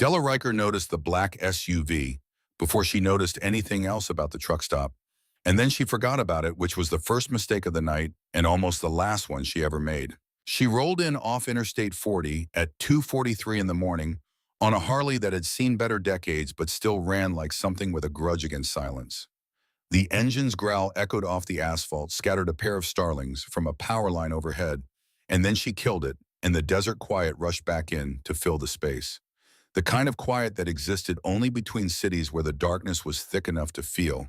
Della Riker noticed the black SUV before she noticed anything else about the truck stop, and then she forgot about it, which was the first mistake of the night and almost the last one she ever made. She rolled in off Interstate 40 at 2:43 in the morning on a Harley that had seen better decades but still ran like something with a grudge against silence. The engine's growl echoed off the asphalt, scattered a pair of starlings from a power line overhead, and then she killed it, and the desert quiet rushed back in to fill the space. The kind of quiet that existed only between cities where the darkness was thick enough to feel,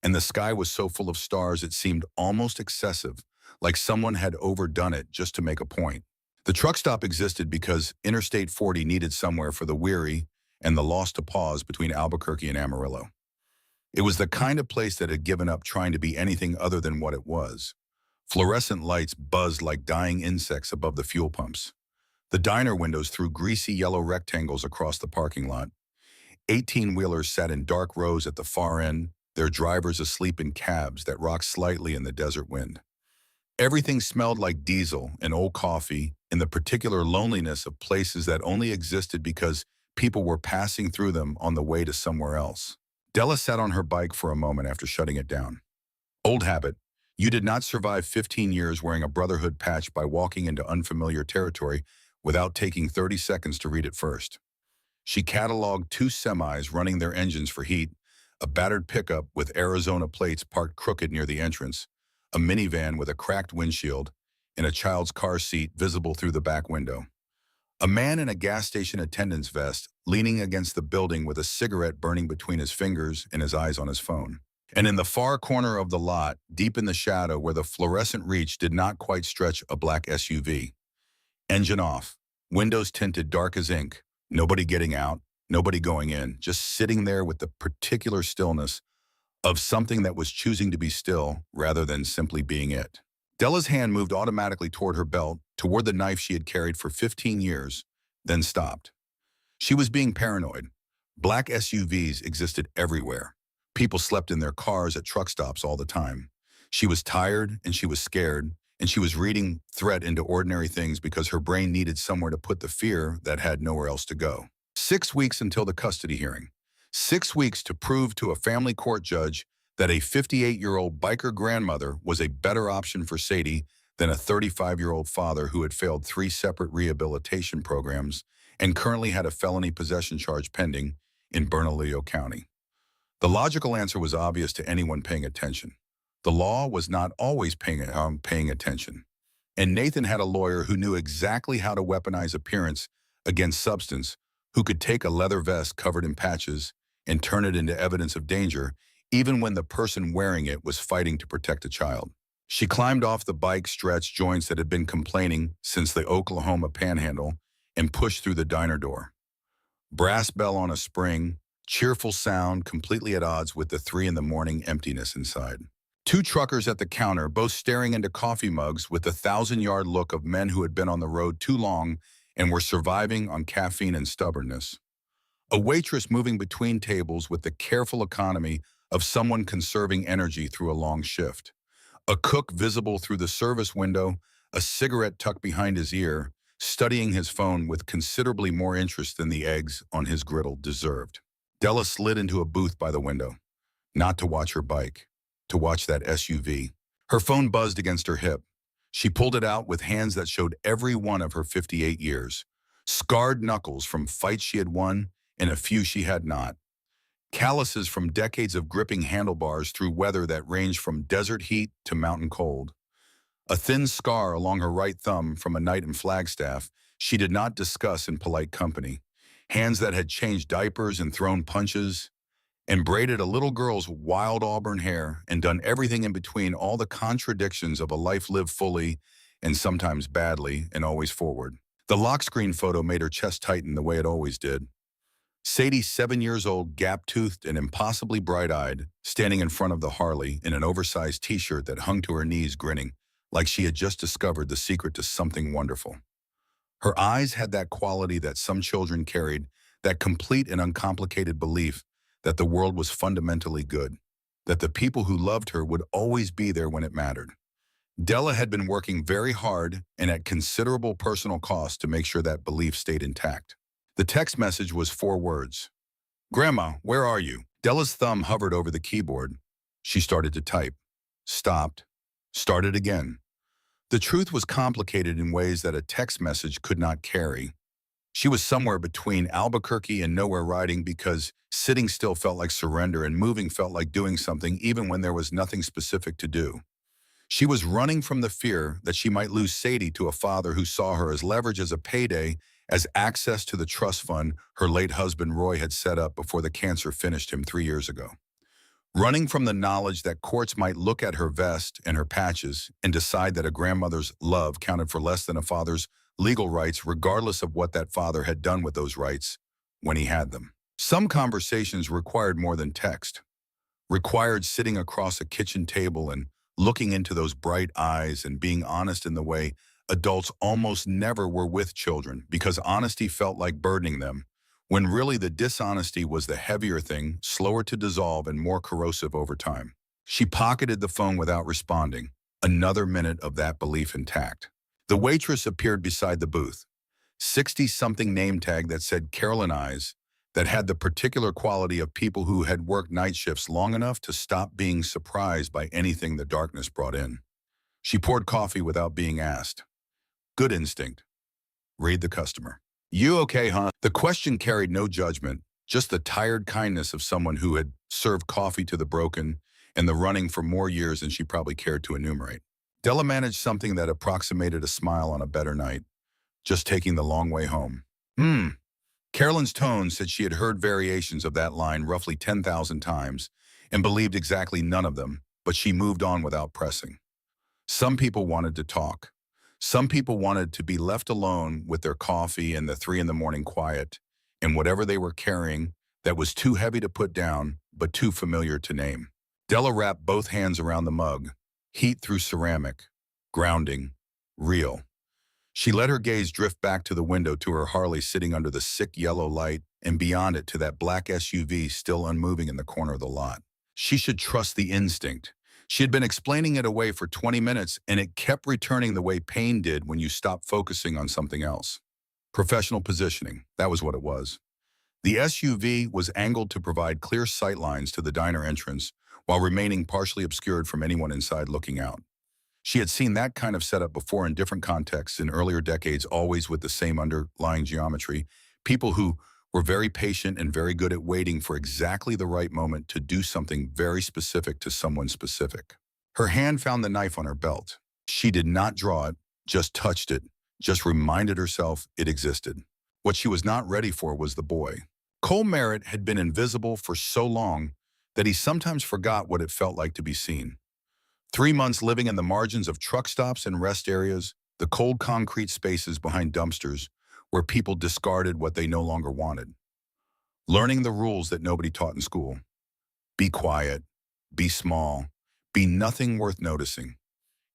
and the sky was so full of stars it seemed almost excessive, like someone had overdone it just to make a point. The truck stop existed because Interstate 40 needed somewhere for the weary and the lost to pause between Albuquerque and Amarillo. It was the kind of place that had given up trying to be anything other than what it was. Fluorescent lights buzzed like dying insects above the fuel pumps. The diner windows threw greasy yellow rectangles across the parking lot. 18-wheelers sat in dark rows at the far end, their drivers asleep in cabs that rocked slightly in the desert wind. Everything smelled like diesel and old coffee in the particular loneliness of places that only existed because people were passing through them on the way to somewhere else. Della sat on her bike for a moment after shutting it down. Old habit. You did not survive 15 years wearing a brotherhood patch by walking into unfamiliar territory without taking 30 seconds to read it first. She cataloged two semis running their engines for heat, a battered pickup with Arizona plates parked crooked near the entrance, a minivan with a cracked windshield, and a child's car seat visible through the back window. A man in a gas station attendant's vest leaning against the building with a cigarette burning between his fingers and his eyes on his phone. And in the far corner of the lot, deep in the shadow where the fluorescent reach did not quite stretch, a black SUV. Engine off, windows tinted dark as ink, nobody getting out, nobody going in, just sitting there with the particular stillness of something that was choosing to be still rather than simply being it. Della's hand moved automatically toward her belt, toward the knife she had carried for 15 years, then stopped. She was being paranoid. Black SUVs existed everywhere. People slept in their cars at truck stops all the time. She was tired and she was scared, and she was reading threat into ordinary things because her brain needed somewhere to put the fear that had nowhere else to go. 6 weeks until the custody hearing. 6 weeks to prove to a family court judge that a 58-year-old biker grandmother was a better option for Sadie than a 35-year-old father who had failed 3 separate rehabilitation programs and currently had a felony possession charge pending in Bernalillo County. The logical answer was obvious to anyone paying attention. The law was not always paying attention. And Nathan had a lawyer who knew exactly how to weaponize appearance against substance, who could take a leather vest covered in patches and turn it into evidence of danger, even when the person wearing it was fighting to protect a child. She climbed off the bike stretch joints that had been complaining since the Oklahoma Panhandle and pushed through the diner door. Brass bell on a spring, cheerful sound completely at odds with the 3 in the morning emptiness inside. 2 truckers at the counter, both staring into coffee mugs with the 1,000-yard look of men who had been on the road too long and were surviving on caffeine and stubbornness. A waitress moving between tables with the careful economy of someone conserving energy through a long shift. A cook visible through the service window, a cigarette tucked behind his ear, studying his phone with considerably more interest than the eggs on his griddle deserved. Della slid into a booth by the window, not to watch her bike, to watch that SUV. Her phone buzzed against her hip. She pulled it out with hands that showed every one of her 58 years, scarred knuckles from fights she had won and a few she had not. Calluses from decades of gripping handlebars through weather that ranged from desert heat to mountain cold. A thin scar along her right thumb from a night in Flagstaff she did not discuss in polite company. Hands that had changed diapers and thrown punches, and braided a little girl's wild auburn hair and done everything in between, all the contradictions of a life lived fully and sometimes badly and always forward. The lock screen photo made her chest tighten the way it always did. Sadie, 7 years old, gap-toothed and impossibly bright-eyed, standing in front of the Harley in an oversized t-shirt that hung to her knees, grinning, like she had just discovered the secret to something wonderful. Her eyes had that quality that some children carried, that complete and uncomplicated belief that the world was fundamentally good, that the people who loved her would always be there when it mattered. Della had been working very hard and at considerable personal cost to make sure that belief stayed intact. The text message was 4 words. "Grandma, where are you?" Della's thumb hovered over the keyboard. She started to type. Stopped. Started again. The truth was complicated in ways that a text message could not carry. She was somewhere between Albuquerque and nowhere riding because sitting still felt like surrender and moving felt like doing something even when there was nothing specific to do. She was running from the fear that she might lose Sadie to a father who saw her as leverage as a payday, as access to the trust fund her late husband Roy had set up before the cancer finished him 3 years ago. Running from the knowledge that courts might look at her vest and her patches and decide that a grandmother's love counted for less than a father's legal rights, regardless of what that father had done with those rights when he had them. Some conversations required more than text, required sitting across a kitchen table and looking into those bright eyes and being honest in the way adults almost never were with children because honesty felt like burdening them, when really the dishonesty was the heavier thing, slower to dissolve and more corrosive over time. She pocketed the phone without responding, another minute of that belief intact. The waitress appeared beside the booth, 60-something name tag that said Carolyn Eyes, that had the particular quality of people who had worked night shifts long enough to stop being surprised by anything the darkness brought in. She poured coffee without being asked. Good instinct. Read the customer. "You okay, huh?" The question carried no judgment, just the tired kindness of someone who had served coffee to the broken and the running for more years than she probably cared to enumerate. Della managed something that approximated a smile on a better night, just taking the long way home. Carolyn's tone said she had heard variations of that line roughly 10,000 times and believed exactly none of them, but she moved on without pressing. Some people wanted to talk. Some people wanted to be left alone with their coffee and the 3 in the morning quiet and whatever they were carrying that was too heavy to put down but too familiar to name. Della wrapped both hands around the mug, heat through ceramic, grounding, real. She let her gaze drift back to the window to her Harley sitting under the sick yellow light and beyond it to that black SUV still unmoving in the corner of the lot. She should trust the instinct. She had been explaining it away for 20 minutes and it kept returning the way pain did when you stop focusing on something else. Professional positioning, that was what it was. The SUV was angled to provide clear sight lines to the diner entrance while remaining partially obscured from anyone inside looking out. She had seen that kind of setup before in different contexts in earlier decades, always with the same underlying geometry. People who were very patient and very good at waiting for exactly the right moment to do something very specific to someone specific. Her hand found the knife on her belt. She did not draw it, just touched it, just reminded herself it existed. What she was not ready for was the boy. Cole Merritt had been invisible for so long that he sometimes forgot what it felt like to be seen. 3 months living in the margins of truck stops and rest areas, the cold concrete spaces behind dumpsters where people discarded what they no longer wanted. Learning the rules that nobody taught in school. Be quiet, be small, be nothing worth noticing.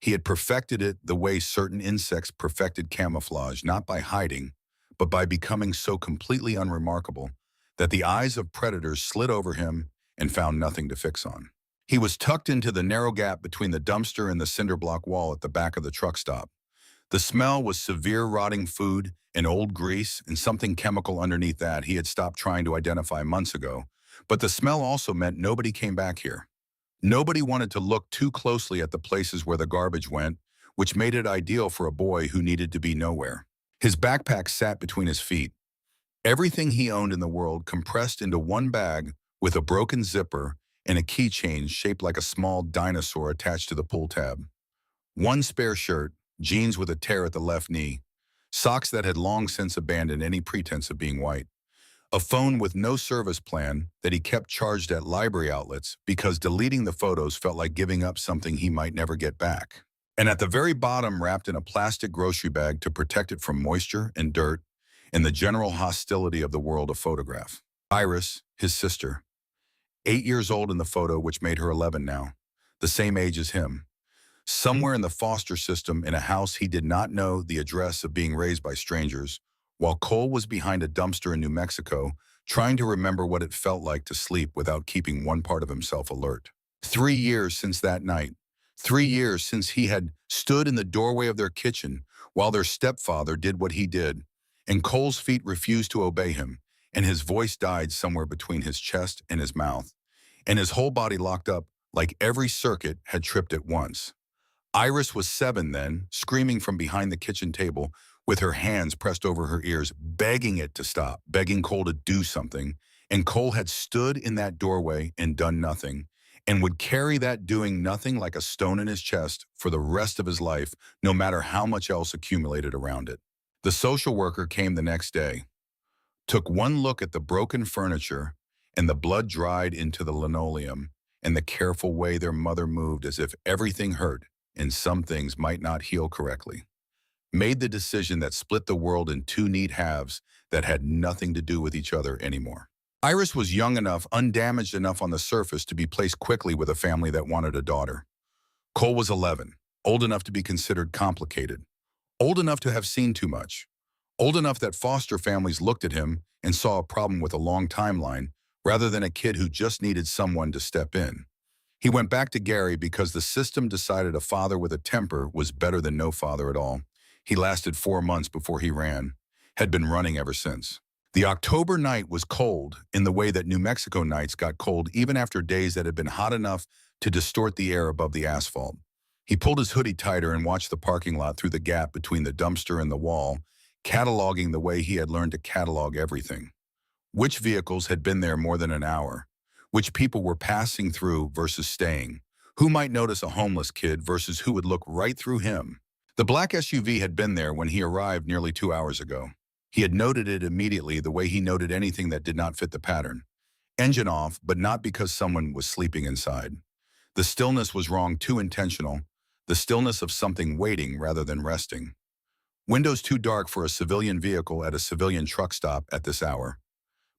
He had perfected it the way certain insects perfected camouflage, not by hiding, but by becoming so completely unremarkable that the eyes of predators slid over him and found nothing to fix on. He was tucked into the narrow gap between the dumpster and the cinder block wall at the back of the truck stop. The smell was severe rotting food and old grease and something chemical underneath that he had stopped trying to identify months ago. But the smell also meant nobody came back here. Nobody wanted to look too closely at the places where the garbage went, which made it ideal for a boy who needed to be nowhere. His backpack sat between his feet. Everything he owned in the world compressed into one bag with a broken zipper and a keychain shaped like a small dinosaur attached to the pull tab. One spare shirt, jeans with a tear at the left knee, socks that had long since abandoned any pretense of being white, a phone with no service plan that he kept charged at library outlets because deleting the photos felt like giving up something he might never get back. And at the very bottom, wrapped in a plastic grocery bag to protect it from moisture and dirt and the general hostility of the world, a photograph. Iris, his sister, 8 years old in the photo, which made her 11 now, the same age as him. Somewhere in the foster system in a house he did not know the address of, being raised by strangers, while Cole was behind a dumpster in New Mexico, trying to remember what it felt like to sleep without keeping one part of himself alert. 3 years since that night. 3 years since he had stood in the doorway of their kitchen while their stepfather did what he did and Cole's feet refused to obey him, and his voice died somewhere between his chest and his mouth, and his whole body locked up like every circuit had tripped at once. Iris was 7 then, screaming from behind the kitchen table with her hands pressed over her ears, begging it to stop, begging Cole to do something. And Cole had stood in that doorway and done nothing, and would carry that doing nothing like a stone in his chest for the rest of his life, no matter how much else accumulated around it. The social worker came the next day, took one look at the broken furniture and the blood dried into the linoleum and the careful way their mother moved as if everything hurt and some things might not heal correctly, made the decision that split the world in two neat halves that had nothing to do with each other anymore. Iris was young enough, undamaged enough on the surface to be placed quickly with a family that wanted a daughter. Cole was 11, old enough to be considered complicated, old enough to have seen too much, old enough that foster families looked at him and saw a problem with a long timeline rather than a kid who just needed someone to step in. He went back to Gary because the system decided a father with a temper was better than no father at all. He lasted 4 months before he ran, had been running ever since. The October night was cold in the way that New Mexico nights got cold even after days that had been hot enough to distort the air above the asphalt. He pulled his hoodie tighter and watched the parking lot through the gap between the dumpster and the wall, cataloging the way he had learned to catalog everything. Which vehicles had been there more than an hour? Which people were passing through versus staying? Who might notice a homeless kid versus who would look right through him? The black SUV had been there when he arrived nearly 2 hours ago. He had noted it immediately the way he noted anything that did not fit the pattern. Engine off, but not because someone was sleeping inside. The stillness was wrong, too intentional. The stillness of something waiting rather than resting. Windows too dark for a civilian vehicle at a civilian truck stop at this hour.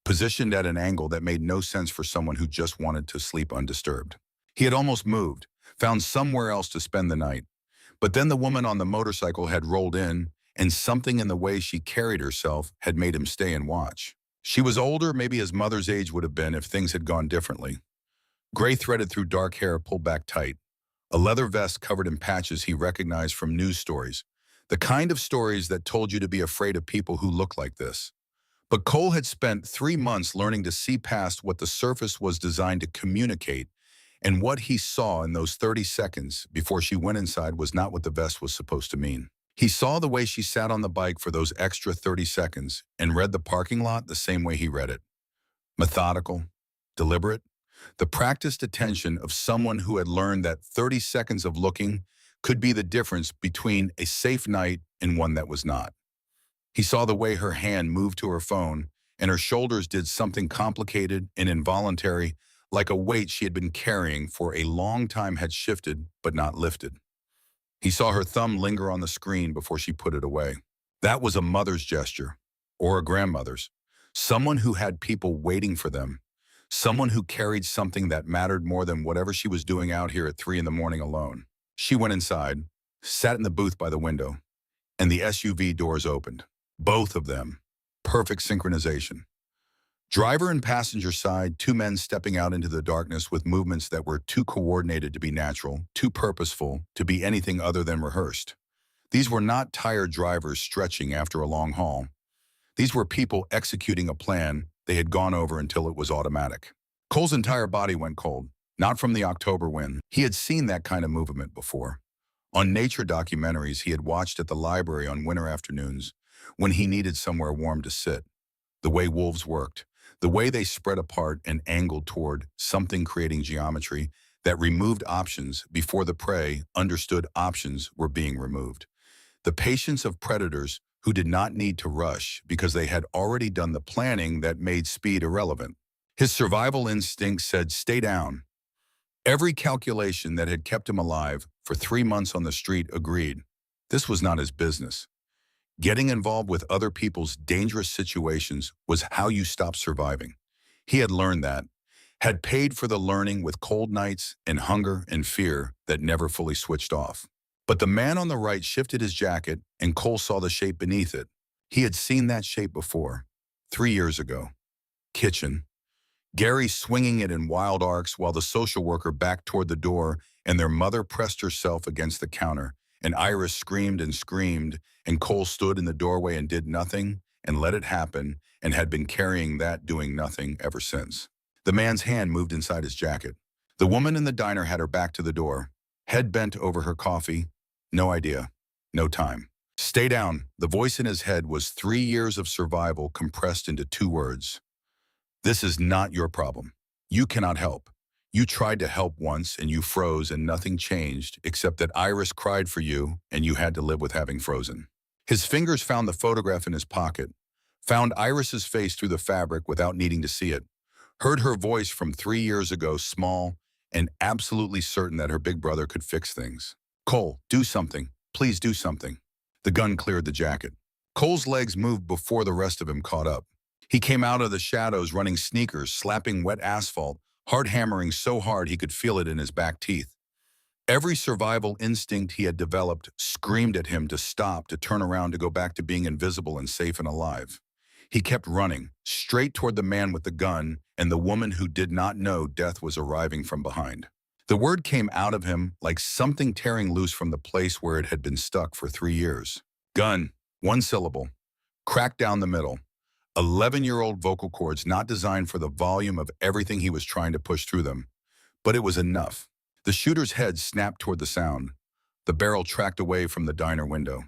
Positioned at an angle that made no sense for someone who just wanted to sleep undisturbed. He had almost moved, found somewhere else to spend the night. But then the woman on the motorcycle had rolled in, and something in the way she carried herself had made him stay and watch. She was older, maybe his mother's age would have been if things had gone differently. Gray threaded through dark hair pulled back tight. A leather vest covered in patches he recognized from news stories. The kind of stories that told you to be afraid of people who look like this. But Cole had spent 3 months learning to see past what the surface was designed to communicate, and what he saw in those 30 seconds before she went inside was not what the vest was supposed to mean. He saw the way she sat on the bike for those extra 30 seconds and read the parking lot the same way he read it. Methodical, deliberate, the practiced attention of someone who had learned that 30 seconds of looking could be the difference between a safe night and one that was not. He saw the way her hand moved to her phone, and her shoulders did something complicated and involuntary, like a weight she had been carrying for a long time had shifted but not lifted. He saw her thumb linger on the screen before she put it away. That was a mother's gesture, or a grandmother's. Someone who had people waiting for them. Someone who carried something that mattered more than whatever she was doing out here at 3 in the morning alone. She went inside, sat in the booth by the window, and the SUV doors opened. Both of them. Perfect synchronization. Driver and passenger side, 2 men stepping out into the darkness with movements that were too coordinated to be natural, too purposeful to be anything other than rehearsed. These were not tired drivers stretching after a long haul. These were people executing a plan they had gone over until it was automatic. Cole's entire body went cold, not from the October wind. He had seen that kind of movement before. On nature documentaries he had watched at the library on winter afternoons when he needed somewhere warm to sit. The way wolves worked, the way they spread apart and angled toward something, creating geometry that removed options before the prey understood options were being removed. The patience of predators who did not need to rush because they had already done the planning that made speed irrelevant. His survival instinct said, stay down. Every calculation that had kept him alive for 3 months on the street agreed. This was not his business. Getting involved with other people's dangerous situations was how you stopped surviving. He had learned that, had paid for the learning with cold nights and hunger and fear that never fully switched off. But the man on the right shifted his jacket, and Cole saw the shape beneath it. He had seen that shape before, 3 years ago. Kitchen. Gary swinging it in wild arcs while the social worker backed toward the door, and their mother pressed herself against the counter, and Iris screamed, and Cole stood in the doorway and did nothing, and let it happen and had been carrying that, doing nothing ever since. The man's hand moved inside his jacket. The woman in the diner had her back to the door, head bent over her coffee. No idea. No time. Stay down. The voice in his head was 3 years of survival compressed into 2 words. This is not your problem. You cannot help. You tried to help once and you froze and nothing changed except that Iris cried for you and you had to live with having frozen. His fingers found the photograph in his pocket, found Iris's face through the fabric without needing to see it, heard her voice from 3 years ago, small and absolutely certain that her big brother could fix things. Cole, do something. Please do something. The gun cleared the jacket. Cole's legs moved before the rest of him caught up. He came out of the shadows running sneakers, slapping wet asphalt, hard hammering so hard he could feel it in his back teeth. Every survival instinct he had developed screamed at him to stop, to turn around, to go back to being invisible and safe and alive. He kept running, straight toward the man with the gun and the woman who did not know death was arriving from behind. The word came out of him like something tearing loose from the place where it had been stuck for 3 years. Gun, one syllable, cracked down the middle. 11-year-old vocal cords not designed for the volume of everything he was trying to push through them. But it was enough. The shooter's head snapped toward the sound. The barrel tracked away from the diner window.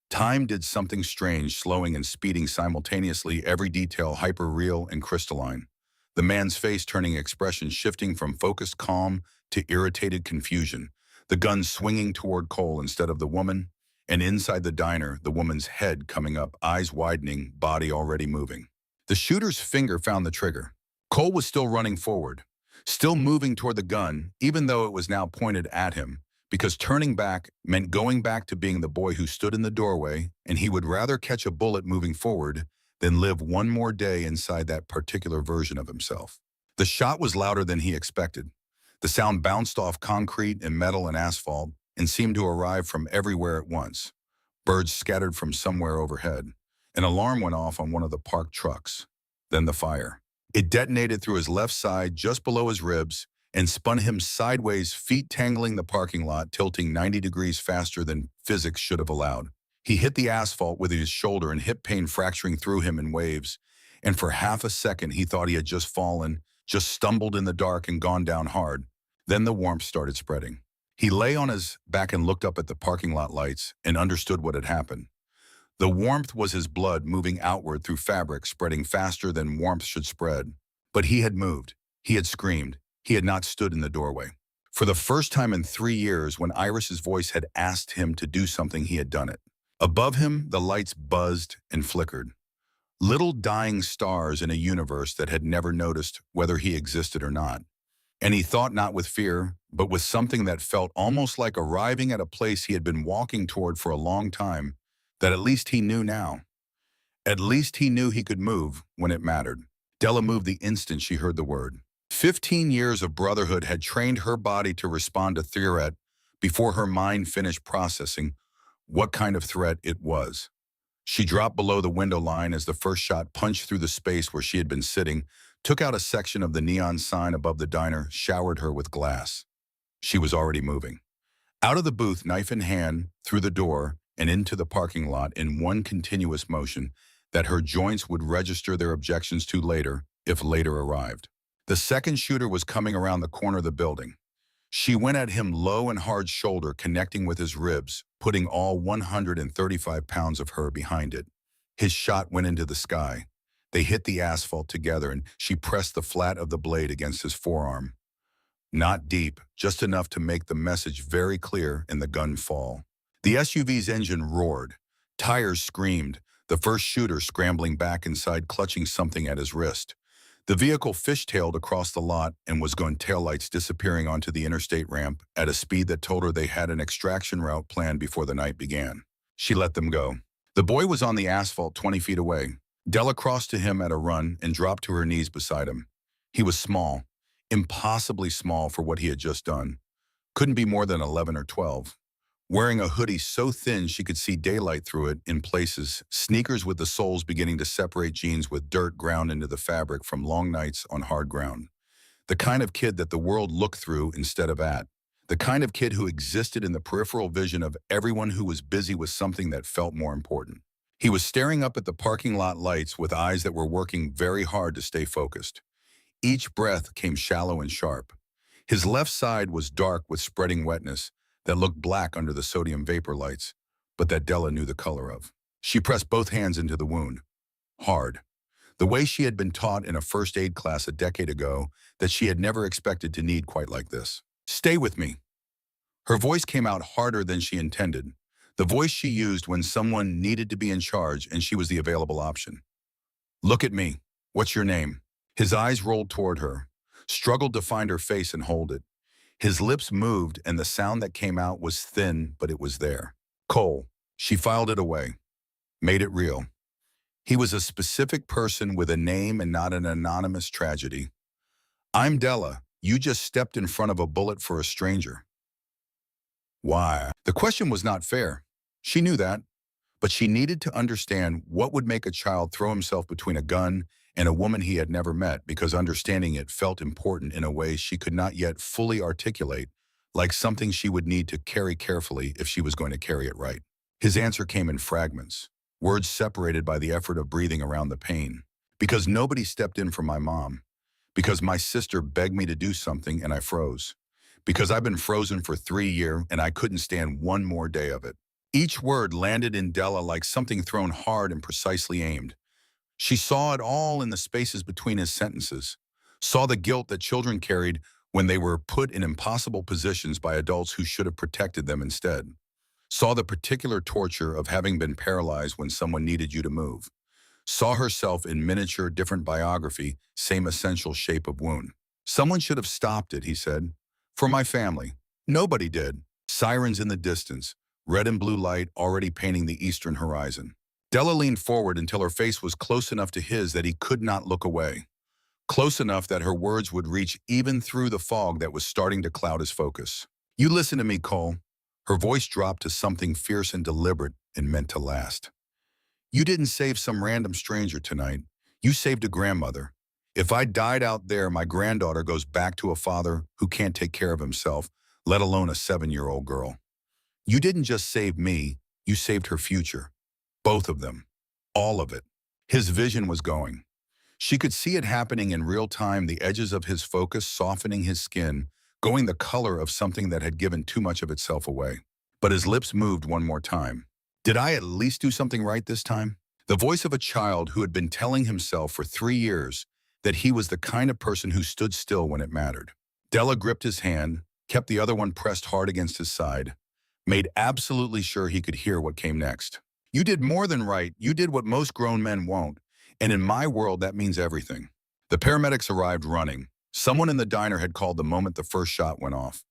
Time did something strange, slowing and speeding simultaneously, every detail hyper-real and crystalline. The man's face turning expression shifting from focused calm to irritated confusion. The gun swinging toward Cole instead of the woman. And inside the diner, the woman's head coming up, eyes widening, body already moving. The shooter's finger found the trigger. Cole was still running forward, still moving toward the gun, even though it was now pointed at him, because turning back meant going back to being the boy who stood in the doorway, and he would rather catch a bullet moving forward than live one more day inside that particular version of himself. The shot was louder than he expected. The sound bounced off concrete and metal and asphalt and seemed to arrive from everywhere at once. Birds scattered from somewhere overhead. An alarm went off on one of the parked trucks. Then the fire. It detonated through his left side, just below his ribs, and spun him sideways, feet tangling the parking lot, tilting 90 degrees faster than physics should have allowed. He hit the asphalt with his shoulder and hip pain fracturing through him in waves. And for half a second, he thought he had just fallen, just stumbled in the dark and gone down hard. Then the warmth started spreading. He lay on his back and looked up at the parking lot lights and understood what had happened. The warmth was his blood moving outward through fabric, spreading faster than warmth should spread. But he had moved. He had screamed. He had not stood in the doorway. For the first time in 3 years, when Iris's voice had asked him to do something, he had done it. Above him, the lights buzzed and flickered. Little dying stars in a universe that had never noticed whether he existed or not. And he thought not with fear, but with something that felt almost like arriving at a place he had been walking toward for a long time, that at least he knew now. At least he knew he could move when it mattered. Della moved the instant she heard the word. 15 years of brotherhood had trained her body to respond to threat before her mind finished processing what kind of threat it was. She dropped below the window line as the first shot punched through the space where she had been sitting, took out a section of the neon sign above the diner, showered her with glass. She was already moving. Out of the booth, knife in hand, through the door, and into the parking lot in one continuous motion that her joints would register their objections to later, if later arrived. The second shooter was coming around the corner of the building. She went at him low and hard shoulder, connecting with his ribs, putting all 135 pounds of her behind it. His shot went into the sky. They hit the asphalt together, and she pressed the flat of the blade against his forearm. Not deep, just enough to make the message very clear in the gun fall. The SUV's engine roared. Tires screamed, the first shooter scrambling back inside, clutching something at his wrist. The vehicle fishtailed across the lot and was going, taillights disappearing onto the interstate ramp at a speed that told her they had an extraction route planned before the night began. She let them go. The boy was on the asphalt 20 feet away. Della crossed to him at a run and dropped to her knees beside him. He was small, impossibly small for what he had just done. Couldn't be more than 11 or 12. Wearing a hoodie so thin she could see daylight through it in places, sneakers with the soles beginning to separate jeans with dirt ground into the fabric from long nights on hard ground. The kind of kid that the world looked through instead of at. The kind of kid who existed in the peripheral vision of everyone who was busy with something that felt more important. He was staring up at the parking lot lights with eyes that were working very hard to stay focused. Each breath came shallow and sharp. His left side was dark with spreading wetness that looked black under the sodium vapor lights, but that Della knew the color of. She pressed both hands into the wound, hard, the way she had been taught in a first aid class a decade ago that she had never expected to need quite like this. "Stay with me." Her voice came out harder than she intended, the voice she used when someone needed to be in charge and she was the available option. "Look at me. What's your name?" His eyes rolled toward her, struggled to find her face and hold it. His lips moved and the sound that came out was thin, but it was there. "Cole." She filed it away, made it real. He was a specific person with a name and not an anonymous tragedy. "I'm Della. You just stepped in front of a bullet for a stranger." Why? The question was not fair. She knew that, but she needed to understand what would make a child throw himself between a gun and a woman he had never met, because understanding it felt important in a way she could not yet fully articulate, like something she would need to carry carefully if she was going to carry it right. His answer came in fragments, words separated by the effort of breathing around the pain. "Because nobody stepped in for my mom. Because my sister begged me to do something and I froze. Because I've been frozen for 3 years and I couldn't stand one more day of it." Each word landed in Della like something thrown hard and precisely aimed. She saw it all in the spaces between his sentences, saw the guilt that children carried when they were put in impossible positions by adults who should have protected them instead, saw the particular torture of having been paralyzed when someone needed you to move, saw herself in miniature, different biography, same essential shape of wound. "Someone should have stopped it," he said. "For my family." Nobody did. Sirens in the distance, red and blue light already painting the eastern horizon. Della leaned forward until her face was close enough to his that he could not look away. Close enough that her words would reach even through the fog that was starting to cloud his focus. "You listen to me, Cole." Her voice dropped to something fierce and deliberate and meant to last. "You didn't save some random stranger tonight. You saved a grandmother. If I died out there, my granddaughter goes back to a father who can't take care of himself, let alone a 7-year-old girl. You didn't just save me, you saved her future. Both of them. All of it." His vision was going. She could see it happening in real time, the edges of his focus softening his skin, going the color of something that had given too much of itself away. But his lips moved one more time. "Did I at least do something right this time?" The voice of a child who had been telling himself for 3 years that he was the kind of person who stood still when it mattered. Della gripped his hand, kept the other one pressed hard against his side, made absolutely sure he could hear what came next. "You did more than right. You did what most grown men won't. And in my world, that means everything." The paramedics arrived running. Someone in the diner had called the moment the first shot went off.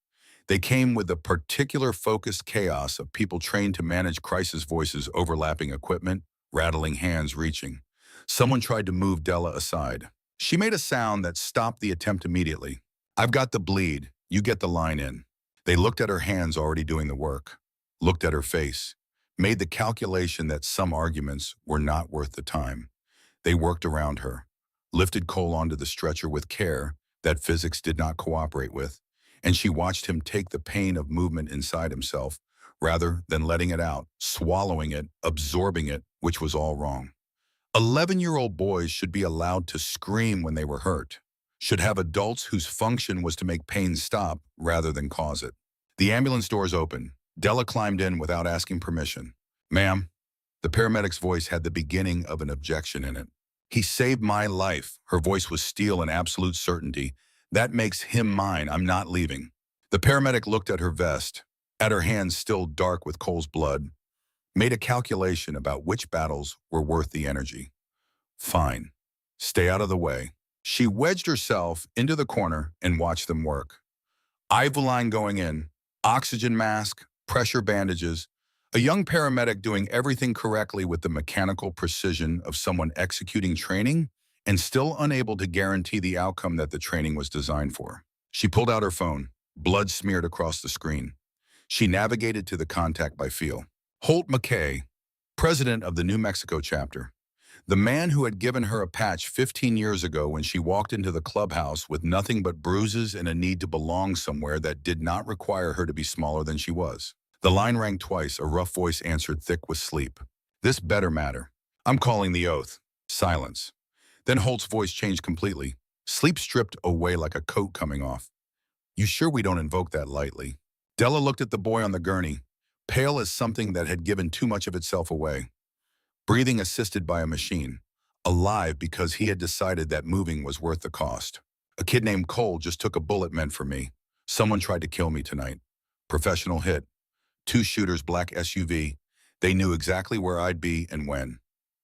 They came with the particular focused chaos of people trained to manage crisis voices, overlapping equipment, rattling hands reaching. Someone tried to move Della aside. She made a sound that stopped the attempt immediately. "I've got the bleed. You get the line in." They looked at her hands already doing the work, looked at her face, made the calculation that some arguments were not worth the time. They worked around her, lifted Cole onto the stretcher with care that physics did not cooperate with, and she watched him take the pain of movement inside himself, rather than letting it out, swallowing it, absorbing it, which was all wrong. 11-year-old boys should be allowed to scream when they were hurt, should have adults whose function was to make pain stop rather than cause it. The ambulance doors opened. Della climbed in without asking permission. "Ma'am." The paramedic's voice had the beginning of an objection in it. "He saved my life." Her voice was steel and absolute certainty. "That makes him mine. I'm not leaving." The paramedic looked at her vest, at her hands still dark with Cole's blood, made a calculation about which battles were worth the energy. "Fine. Stay out of the way." She wedged herself into the corner and watched them work. IV line going in, oxygen mask, pressure bandages, a young paramedic doing everything correctly with the mechanical precision of someone executing training and still unable to guarantee the outcome that the training was designed for. She pulled out her phone, blood smeared across the screen. She navigated to the contact by feel. Holt McKay, president of the New Mexico chapter. The man who had given her a patch 15 years ago when she walked into the clubhouse with nothing but bruises and a need to belong somewhere that did not require her to be smaller than she was. The line rang twice, a rough voice answered thick with sleep. This better matter. I'm calling the oath. Silence. Then Holt's voice changed completely. Sleep stripped away like a coat coming off. You sure we don't invoke that lightly? Della looked at the boy on the gurney, pale as something that had given too much of itself away. Breathing assisted by a machine. Alive because he had decided that moving was worth the cost. A kid named Cole just took a bullet meant for me. Someone tried to kill me tonight. Professional hit. 2 shooters, black SUV. They knew exactly where I'd be and when.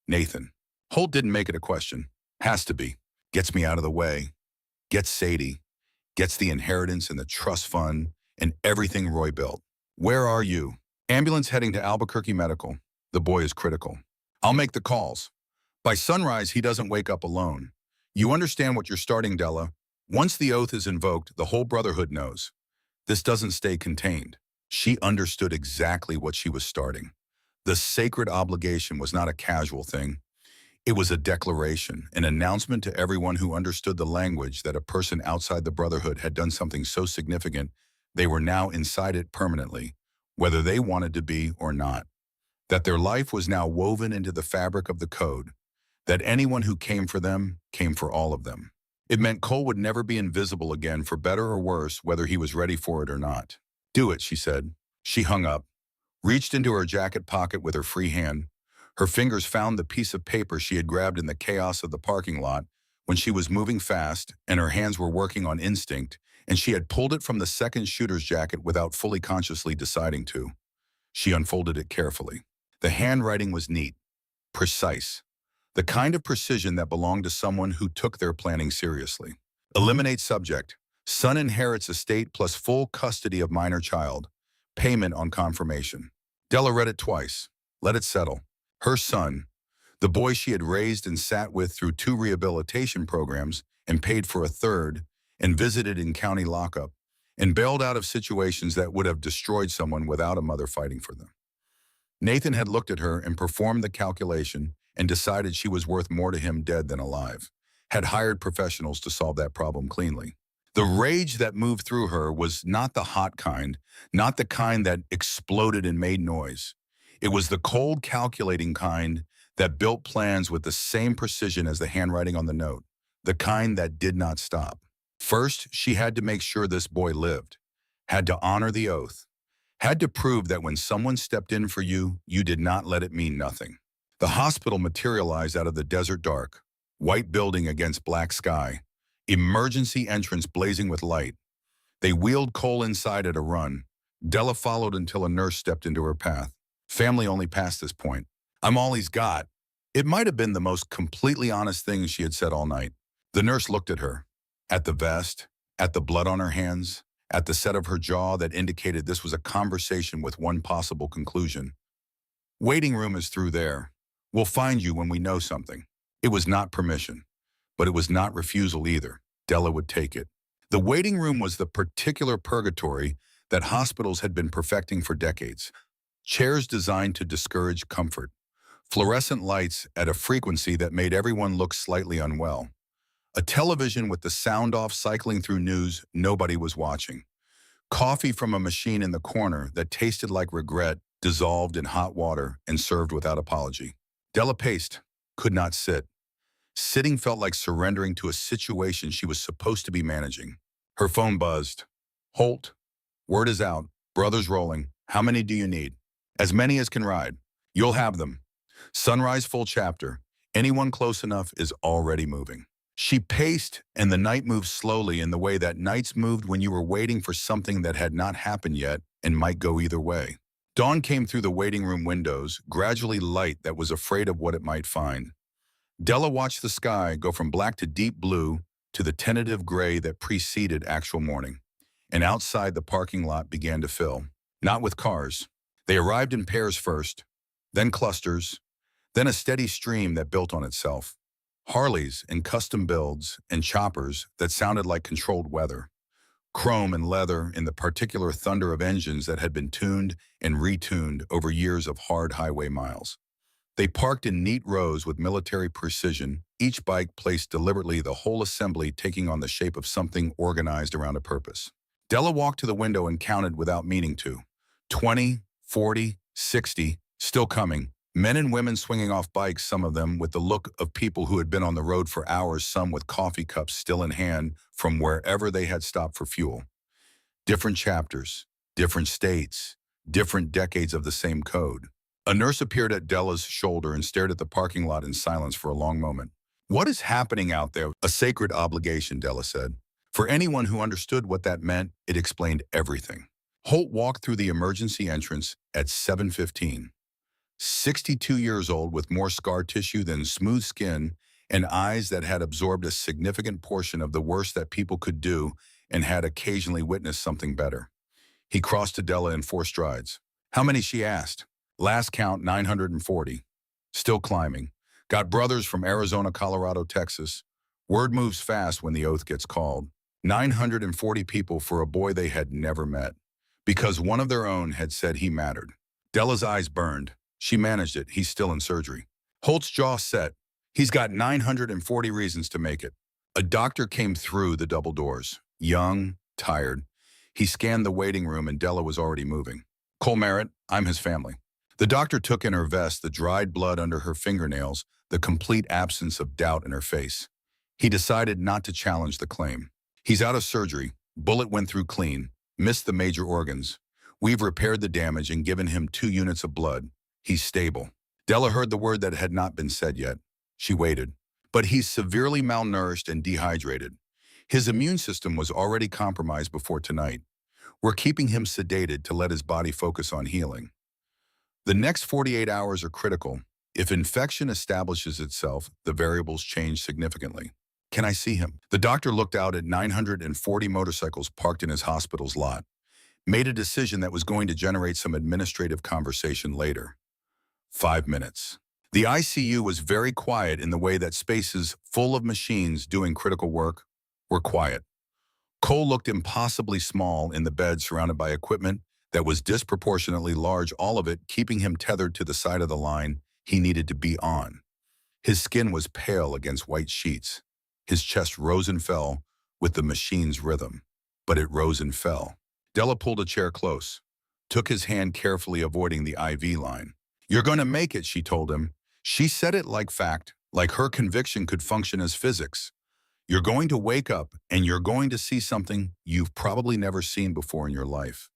Nathan. Holt didn't make it a question. Has to be. Gets me out of the way. Gets Sadie. Gets the inheritance and the trust fund and everything Roy built. Where are you? Ambulance heading to Albuquerque Medical. The boy is critical. I'll make the calls. By sunrise, he doesn't wake up alone. You understand what you're starting, Della. Once the oath is invoked, the whole brotherhood knows. This doesn't stay contained. She understood exactly what she was starting. The sacred obligation was not a casual thing. It was a declaration, an announcement to everyone who understood the language that a person outside the brotherhood had done something so significant they were now inside it permanently, whether they wanted to be or not. That their life was now woven into the fabric of the code, that anyone who came for them came for all of them. It meant Cole would never be invisible again, for better or worse, whether he was ready for it or not. Do it, she said. She hung up, reached into her jacket pocket with her free hand. Her fingers found the piece of paper she had grabbed in the chaos of the parking lot when she was moving fast, and her hands were working on instinct, and she had pulled it from the second shooter's jacket without fully consciously deciding to. She unfolded it carefully. The handwriting was neat, precise, the kind of precision that belonged to someone who took their planning seriously. Eliminate subject. Son inherits estate plus full custody of minor child. Payment on confirmation. Della read it twice. Let it settle. Her son, the boy she had raised and sat with through 2 rehabilitation programs and paid for a 3rd, and visited in county lockup, and bailed out of situations that would have destroyed someone without a mother fighting for them. Nathan had looked at her and performed the calculation and decided she was worth more to him dead than alive, had hired professionals to solve that problem cleanly. The rage that moved through her was not the hot kind, not the kind that exploded and made noise. It was the cold, calculating kind that built plans with the same precision as the handwriting on the note, the kind that did not stop. First, she had to make sure this boy lived, had to honor the oath, had to prove that when someone stepped in for you, you did not let it mean nothing. The hospital materialized out of the desert dark, white building against black sky, emergency entrance blazing with light. They wheeled Cole inside at a run. Della followed until a nurse stepped into her path. Family only past this point. I'm all he's got. It might have been the most completely honest thing she had said all night. The nurse looked at her, at the vest, at the blood on her hands, at the set of her jaw that indicated this was a conversation with one possible conclusion. Waiting room is through there. We'll find you when we know something. It was not permission, but it was not refusal either. Della would take it. The waiting room was the particular purgatory that hospitals had been perfecting for decades. Chairs designed to discourage comfort. Fluorescent lights at a frequency that made everyone look slightly unwell. A television with the sound off cycling through news nobody was watching. Coffee from a machine in the corner that tasted like regret, dissolved in hot water and served without apology. Della paced, could not sit. Sitting felt like surrendering to a situation she was supposed to be managing. Her phone buzzed. Holt, word is out. Brothers rolling. How many do you need? As many as can ride. You'll have them. Sunrise full chapter. Anyone close enough is already moving. She paced, and the night moved slowly in the way that nights moved when you were waiting for something that had not happened yet and might go either way. Dawn came through the waiting room windows, gradually light that was afraid of what it might find. Della watched the sky go from black to deep blue to the tentative gray that preceded actual morning. And outside, the parking lot began to fill. Not with cars. They arrived in pairs first, then clusters, then a steady stream that built on itself. Harleys and custom builds and choppers that sounded like controlled weather. Chrome and leather in the particular thunder of engines that had been tuned and retuned over years of hard highway miles. They parked in neat rows with military precision, each bike placed deliberately, the whole assembly taking on the shape of something organized around a purpose. Della walked to the window and counted without meaning to. 20, 40, 60, still coming. Men and women swinging off bikes, some of them with the look of people who had been on the road for hours, some with coffee cups still in hand from wherever they had stopped for fuel. Different chapters, different states, different decades of the same code. A nurse appeared at Della's shoulder and stared at the parking lot in silence for a long moment. "What is happening out there?" "A sacred obligation," Della said. For anyone who understood what that meant, it explained everything. Holt walked through the emergency entrance at 7:15. 62 years old with more scar tissue than smooth skin and eyes that had absorbed a significant portion of the worst that people could do and had occasionally witnessed something better. He crossed to Della in 4 strides. "How many?" she asked. "Last count, 940. Still climbing. Got brothers from Arizona, Colorado, Texas. Word moves fast when the oath gets called. 940 people for a boy they had never met. Because one of their own had said he mattered." Della's eyes burned. She managed it. He's still in surgery. Holt's jaw set. He's got 940 reasons to make it. A doctor came through the double doors. Young, tired. He scanned the waiting room and Della was already moving. "Cole Merritt, I'm his family." The doctor took in her vest, the dried blood under her fingernails, the complete absence of doubt in her face. He decided not to challenge the claim. "He's out of surgery. Bullet went through clean. Missed the major organs. We've repaired the damage and given him 2 units of blood. He's stable." Della heard the word that had not been said yet. She waited. "But he's severely malnourished and dehydrated. His immune system was already compromised before tonight. We're keeping him sedated to let his body focus on healing. The next 48 hours are critical. If infection establishes itself, the variables change significantly." "Can I see him?" The doctor looked out at 940 motorcycles parked in his hospital's lot, made a decision that was going to generate some administrative conversation later. 5 minutes. The ICU was very quiet in the way that spaces full of machines doing critical work were quiet. Cole looked impossibly small in the bed surrounded by equipment that was disproportionately large, all of it keeping him tethered to the side of the line he needed to be on. His skin was pale against white sheets. His chest rose and fell with the machine's rhythm, but it rose and fell. Della pulled a chair close, took his hand carefully avoiding the IV line. "You're going to make it," she told him. She said it like fact, like her conviction could function as physics. "You're going to wake up and you're going to see something you've probably never seen before in your life.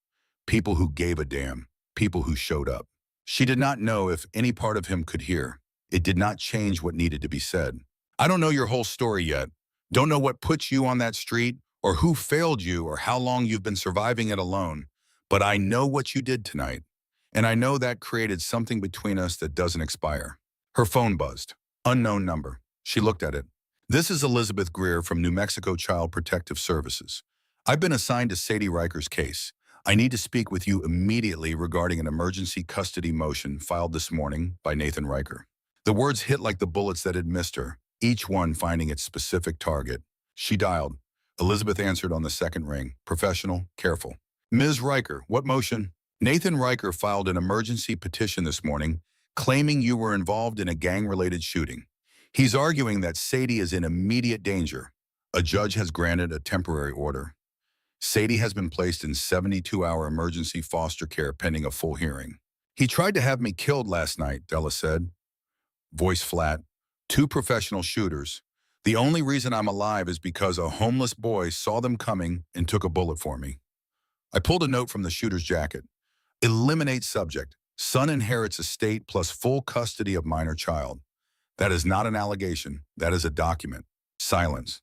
People who gave a damn, people who showed up." She did not know if any part of him could hear. It did not change what needed to be said. "I don't know your whole story yet. Don't know what put you on that street or who failed you or how long you've been surviving it alone. But I know what you did tonight. And I know that created something between us that doesn't expire." Her phone buzzed. Unknown number. She looked at it. "This is Elizabeth Greer from New Mexico Child Protective Services. I've been assigned to Sadie Riker's case. I need to speak with you immediately regarding an emergency custody motion filed this morning by Nathan Riker." The words hit like the bullets that had missed her, each one finding its specific target. She dialed. Elizabeth answered on the second ring. Professional, careful. "Ms. Riker, what motion?" "Nathan Riker filed an emergency petition this morning claiming you were involved in a gang-related shooting. He's arguing that Sadie is in immediate danger. A judge has granted a temporary order. Sadie has been placed in 72-hour emergency foster care pending a full hearing." "He tried to have me killed last night," Della said. Voice flat. "2 professional shooters. The only reason I'm alive is because a homeless boy saw them coming and took a bullet for me." I pulled a note from the shooter's jacket. "Eliminate subject. Son inherits estate plus full custody of minor child." "That is not an allegation. That is a document." Silence.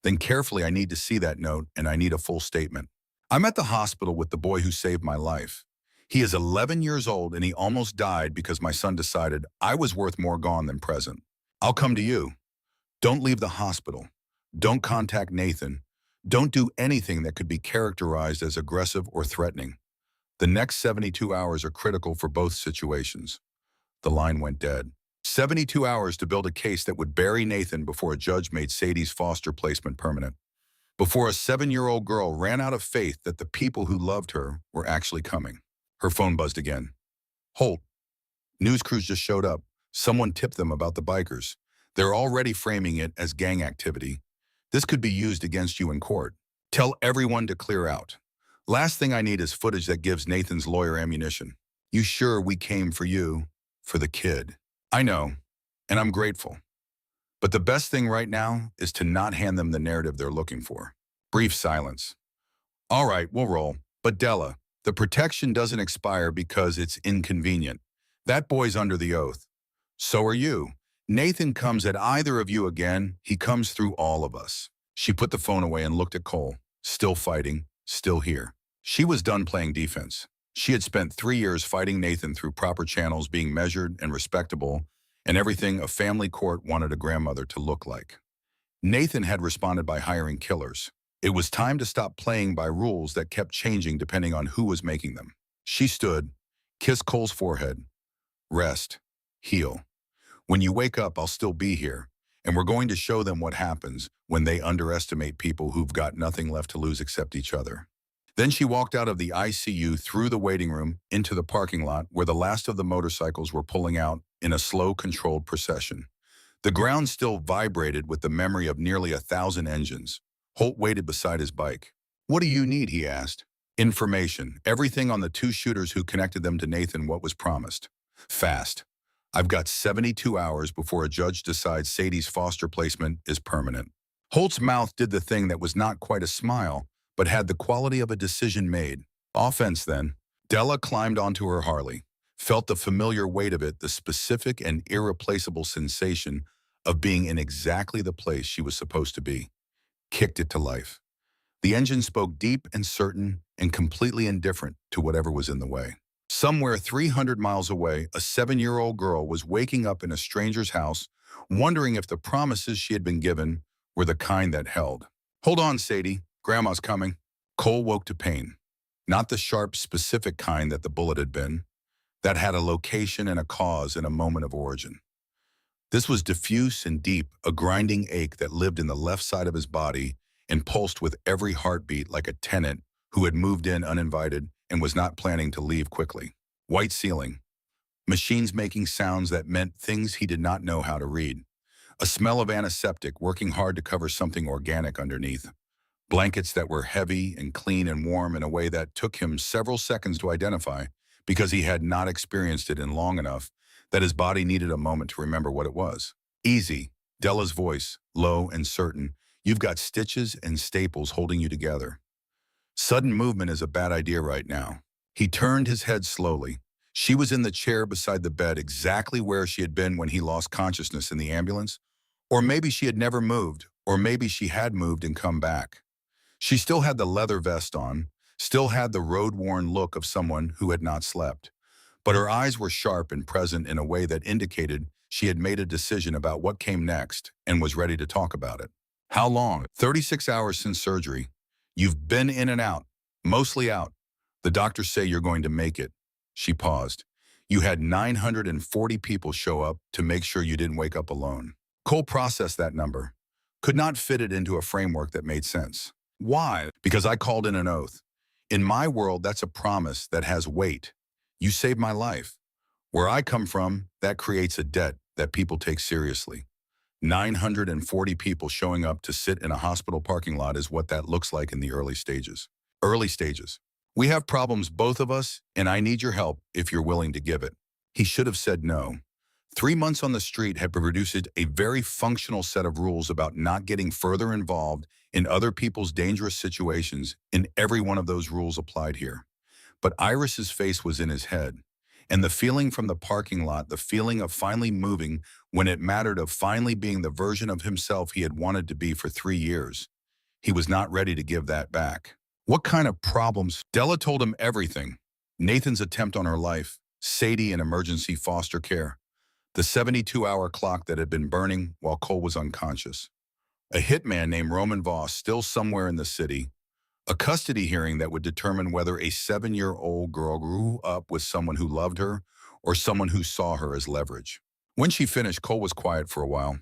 "Then carefully, I need to see that note and I need a full statement." "I'm at the hospital with the boy who saved my life. He is 11 years old and he almost died because my son decided I was worth more gone than present. I'll come to you. Don't leave the hospital. Don't contact Nathan. Don't do anything that could be characterized as aggressive or threatening. The next 72 hours are critical for both situations." The line went dead. 72 hours to build a case that would bury Nathan before a judge made Sadie's foster placement permanent. Before a 7-year-old girl ran out of faith that the people who loved her were actually coming. Her phone buzzed again. "Holt. News crews just showed up. Someone tipped them about the bikers. They're already framing it as gang activity. This could be used against you in court. Tell everyone to clear out. Last thing I need is footage that gives Nathan's lawyer ammunition." "You sure we came for you?" for the kid. I know, and I'm grateful. But the best thing right now is to not hand them the narrative they're looking for. Brief silence. All right, we'll roll. But Della, the protection doesn't expire because it's inconvenient. That boy's under the oath. So are you. Nathan comes at either of you again, he comes through all of us. She put the phone away and looked at Cole. Still fighting, still here. She was done playing defense. She had spent 3 years fighting Nathan through proper channels, being measured and respectable, and everything a family court wanted a grandmother to look like. Nathan had responded by hiring killers. It was time to stop playing by rules that kept changing depending on who was making them. She stood, kissed Cole's forehead. Rest. Heal. When you wake up, I'll still be here, and we're going to show them what happens when they underestimate people who've got nothing left to lose except each other. Then she walked out of the ICU through the waiting room into the parking lot where the last of the motorcycles were pulling out in a slow, controlled procession. The ground still vibrated with the memory of nearly 1,000 engines. Holt waited beside his bike. "What do you need?" he asked. "Information. Everything on the 2 shooters who connected them to Nathan, what was promised. Fast. I've got 72 hours before a judge decides Sadie's foster placement is permanent." Holt's mouth did the thing that was not quite a smile, but had the quality of a decision made. Offense, then. Della climbed onto her Harley, felt the familiar weight of it, the specific and irreplaceable sensation of being in exactly the place she was supposed to be. Kicked it to life. The engine spoke deep and certain and completely indifferent to whatever was in the way. Somewhere 300 miles away, a 7-year-old girl was waking up in a stranger's house, wondering if the promises she had been given were the kind that held. "Hold on, Sadie. Grandma's coming." Cole woke to pain. Not the sharp, specific kind that the bullet had been. That had a location and a cause and a moment of origin. This was diffuse and deep, a grinding ache that lived in the left side of his body and pulsed with every heartbeat like a tenant who had moved in uninvited and was not planning to leave quickly. White ceiling. Machines making sounds that meant things he did not know how to read. A smell of antiseptic working hard to cover something organic underneath. Blankets that were heavy and clean and warm in a way that took him several seconds to identify because he had not experienced it in long enough that his body needed a moment to remember what it was. "Easy." Della's voice, low and certain. "You've got stitches and staples holding you together. Sudden movement is a bad idea right now." He turned his head slowly. She was in the chair beside the bed, exactly where she had been when he lost consciousness in the ambulance. Or maybe she had never moved, or maybe she had moved and come back. She still had the leather vest on, still had the road-worn look of someone who had not slept. But her eyes were sharp and present in a way that indicated she had made a decision about what came next and was ready to talk about it. "How long?" 36 hours since surgery. "You've been in and out, mostly out. The doctors say you're going to make it." She paused. "You had 940 people show up to make sure you didn't wake up alone." Cole processed that number, could not fit it into a framework that made sense. "Why?" "Because I called in an oath. In my world, that's a promise that has weight. You saved my life. Where I come from, that creates a debt that people take seriously. 940 people showing up to sit in a hospital parking lot is what that looks like in the early stages. Early stages. We have problems, both of us, and I need your help if you're willing to give it." He should have said no. 3 months on the street had produced a very functional set of rules about not getting further involved in other people's dangerous situations, and every one of those rules applied here. But Iris's face was in his head, and the feeling from the parking lot, the feeling of finally moving when it mattered, of finally being the version of himself he had wanted to be for 3 years. He was not ready to give that back. What kind of problems? Della told him everything. Nathan's attempt on her life, Sadie in emergency foster care, the 72-hour clock that had been burning while Cole was unconscious, a hitman named Roman Voss still somewhere in the city, a custody hearing that would determine whether a 7-year-old girl grew up with someone who loved her or someone who saw her as leverage. When she finished, Cole was quiet for a while,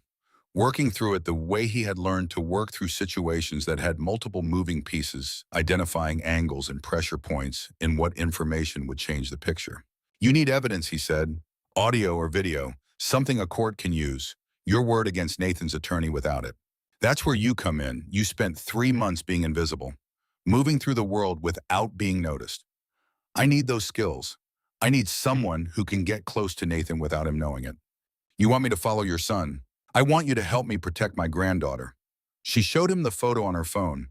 working through it the way he had learned to work through situations that had multiple moving pieces, identifying angles and pressure points in what information would change the picture. "You need evidence," he said. "Audio or video, something a court can use. Your word against Nathan's attorney without it. That's where you come in. You spent 3 months being invisible, moving through the world without being noticed. I need those skills. I need someone who can get close to Nathan without him knowing it. You want me to follow your son? I want you to help me protect my granddaughter. She showed him the photo on her phone.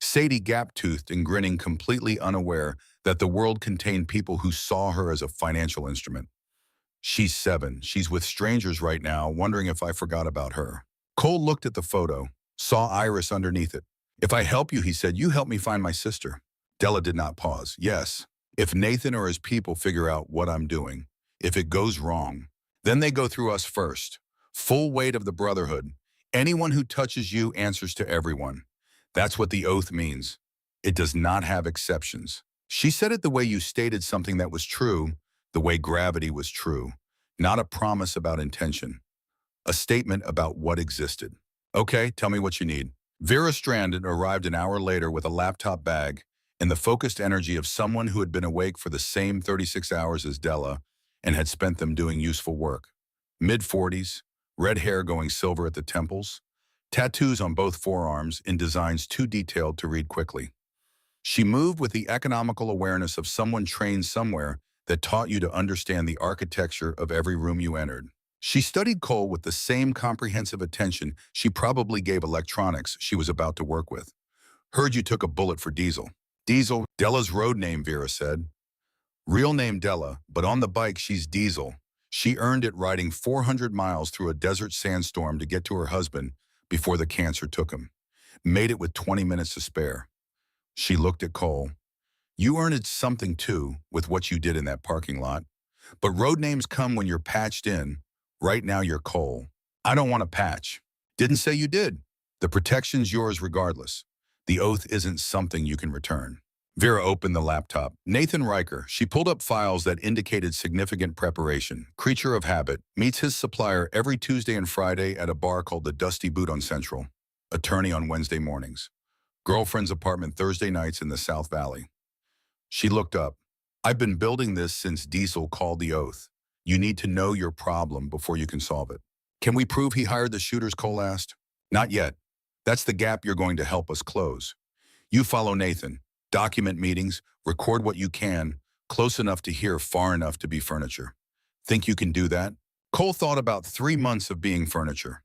Sadie gap-toothed and grinning, completely unaware that the world contained people who saw her as a financial instrument. She's 7. She's with strangers right now, wondering if I forgot about her. Cole looked at the photo, saw Iris underneath it. If I help you, he said, you help me find my sister. Della did not pause. Yes, if Nathan or his people figure out what I'm doing, if it goes wrong, then they go through us first. Full weight of the brotherhood. Anyone who touches you answers to everyone. That's what the oath means. It does not have exceptions. She said it the way you stated something that was true, the way gravity was true. Not a promise about intention. A statement about what existed. Okay, tell me what you need. Vera Strandon arrived an hour later with a laptop bag and the focused energy of someone who had been awake for the same 36 hours as Della and had spent them doing useful work. Mid-40s, red hair going silver at the temples, tattoos on both forearms in designs too detailed to read quickly. She moved with the economical awareness of someone trained somewhere that taught you to understand the architecture of every room you entered. She studied Cole with the same comprehensive attention she probably gave electronics she was about to work with. Heard you took a bullet for Diesel. Diesel, Della's road name, Vera said. Real name Della, but on the bike she's Diesel. She earned it riding 400 miles through a desert sandstorm to get to her husband before the cancer took him. Made it with 20 minutes to spare. She looked at Cole. You earned something too with what you did in that parking lot. But road names come when you're patched in. Right now you're Cole. I don't want a patch. Didn't say you did. The protection's yours regardless. The oath isn't something you can return. Vera opened the laptop. Nathan Riker. She pulled up files that indicated significant preparation. Creature of habit. Meets his supplier every Tuesday and Friday at a bar called the Dusty Boot on Central. Attorney on Wednesday mornings. Girlfriend's apartment Thursday nights in the South Valley. She looked up. I've been building this since Diesel called the oath. You need to know your problem before you can solve it. Can we prove he hired the shooters, Cole asked. Not yet. That's the gap you're going to help us close. You follow Nathan. Document meetings, record what you can, close enough to hear, far enough to be furniture. Think you can do that? Cole thought about 3 months of being furniture,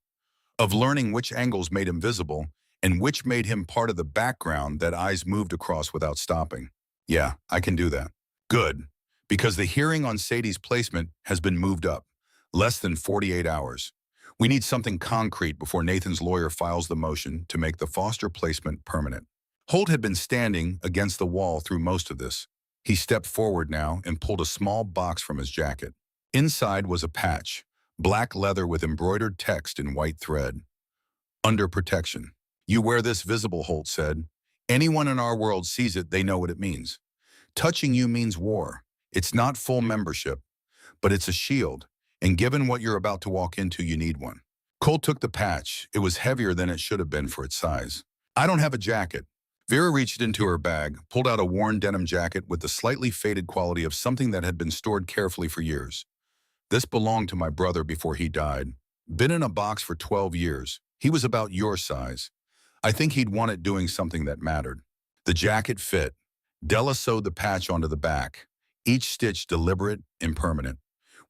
of learning which angles made him visible and which made him part of the background that eyes moved across without stopping. Yeah, I can do that. Good, because the hearing on Sadie's placement has been moved up. Less than 48 hours. We need something concrete before Nathan's lawyer files the motion to make the foster placement permanent. Holt had been standing against the wall through most of this. He stepped forward now and pulled a small box from his jacket. Inside was a patch, black leather with embroidered text in white thread. Under protection. You wear this visible, Holt said. Anyone in our world sees it, they know what it means. Touching you means war. It's not full membership, but it's a shield, and given what you're about to walk into, you need one. Cole took the patch. It was heavier than it should have been for its size. I don't have a jacket. Vera reached into her bag, pulled out a worn denim jacket with the slightly faded quality of something that had been stored carefully for years. This belonged to my brother before he died. Been in a box for 12 years. He was about your size. I think he'd want it doing something that mattered. The jacket fit. Della sewed the patch onto the back, each stitch deliberate and permanent.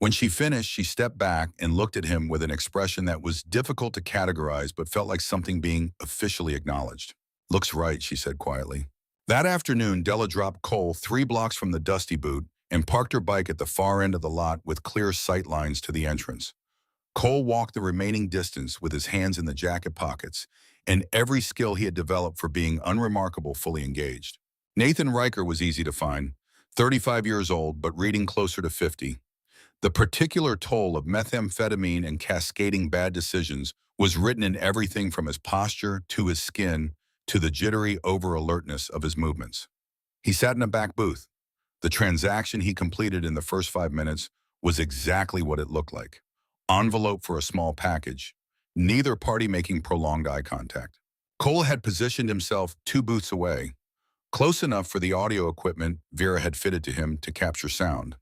When she finished, she stepped back and looked at him with an expression that was difficult to categorize but felt like something being officially acknowledged. Looks right, she said quietly. That afternoon, Della dropped Cole 3 blocks from the Dusty Boot and parked her bike at the far end of the lot with clear sight lines to the entrance. Cole walked the remaining distance with his hands in the jacket pockets and every skill he had developed for being unremarkable fully engaged. Nathan Riker was easy to find, 35 years old but reading closer to 50. The particular toll of methamphetamine and cascading bad decisions was written in everything from his posture to his skin to the jittery over-alertness of his movements. He sat in a back booth. The transaction he completed in the first 5 minutes was exactly what it looked like. Envelope for a small package, neither party making prolonged eye contact. Cole had positioned himself 2 booths away, close enough for the audio equipment Vera had fitted to him to capture sound.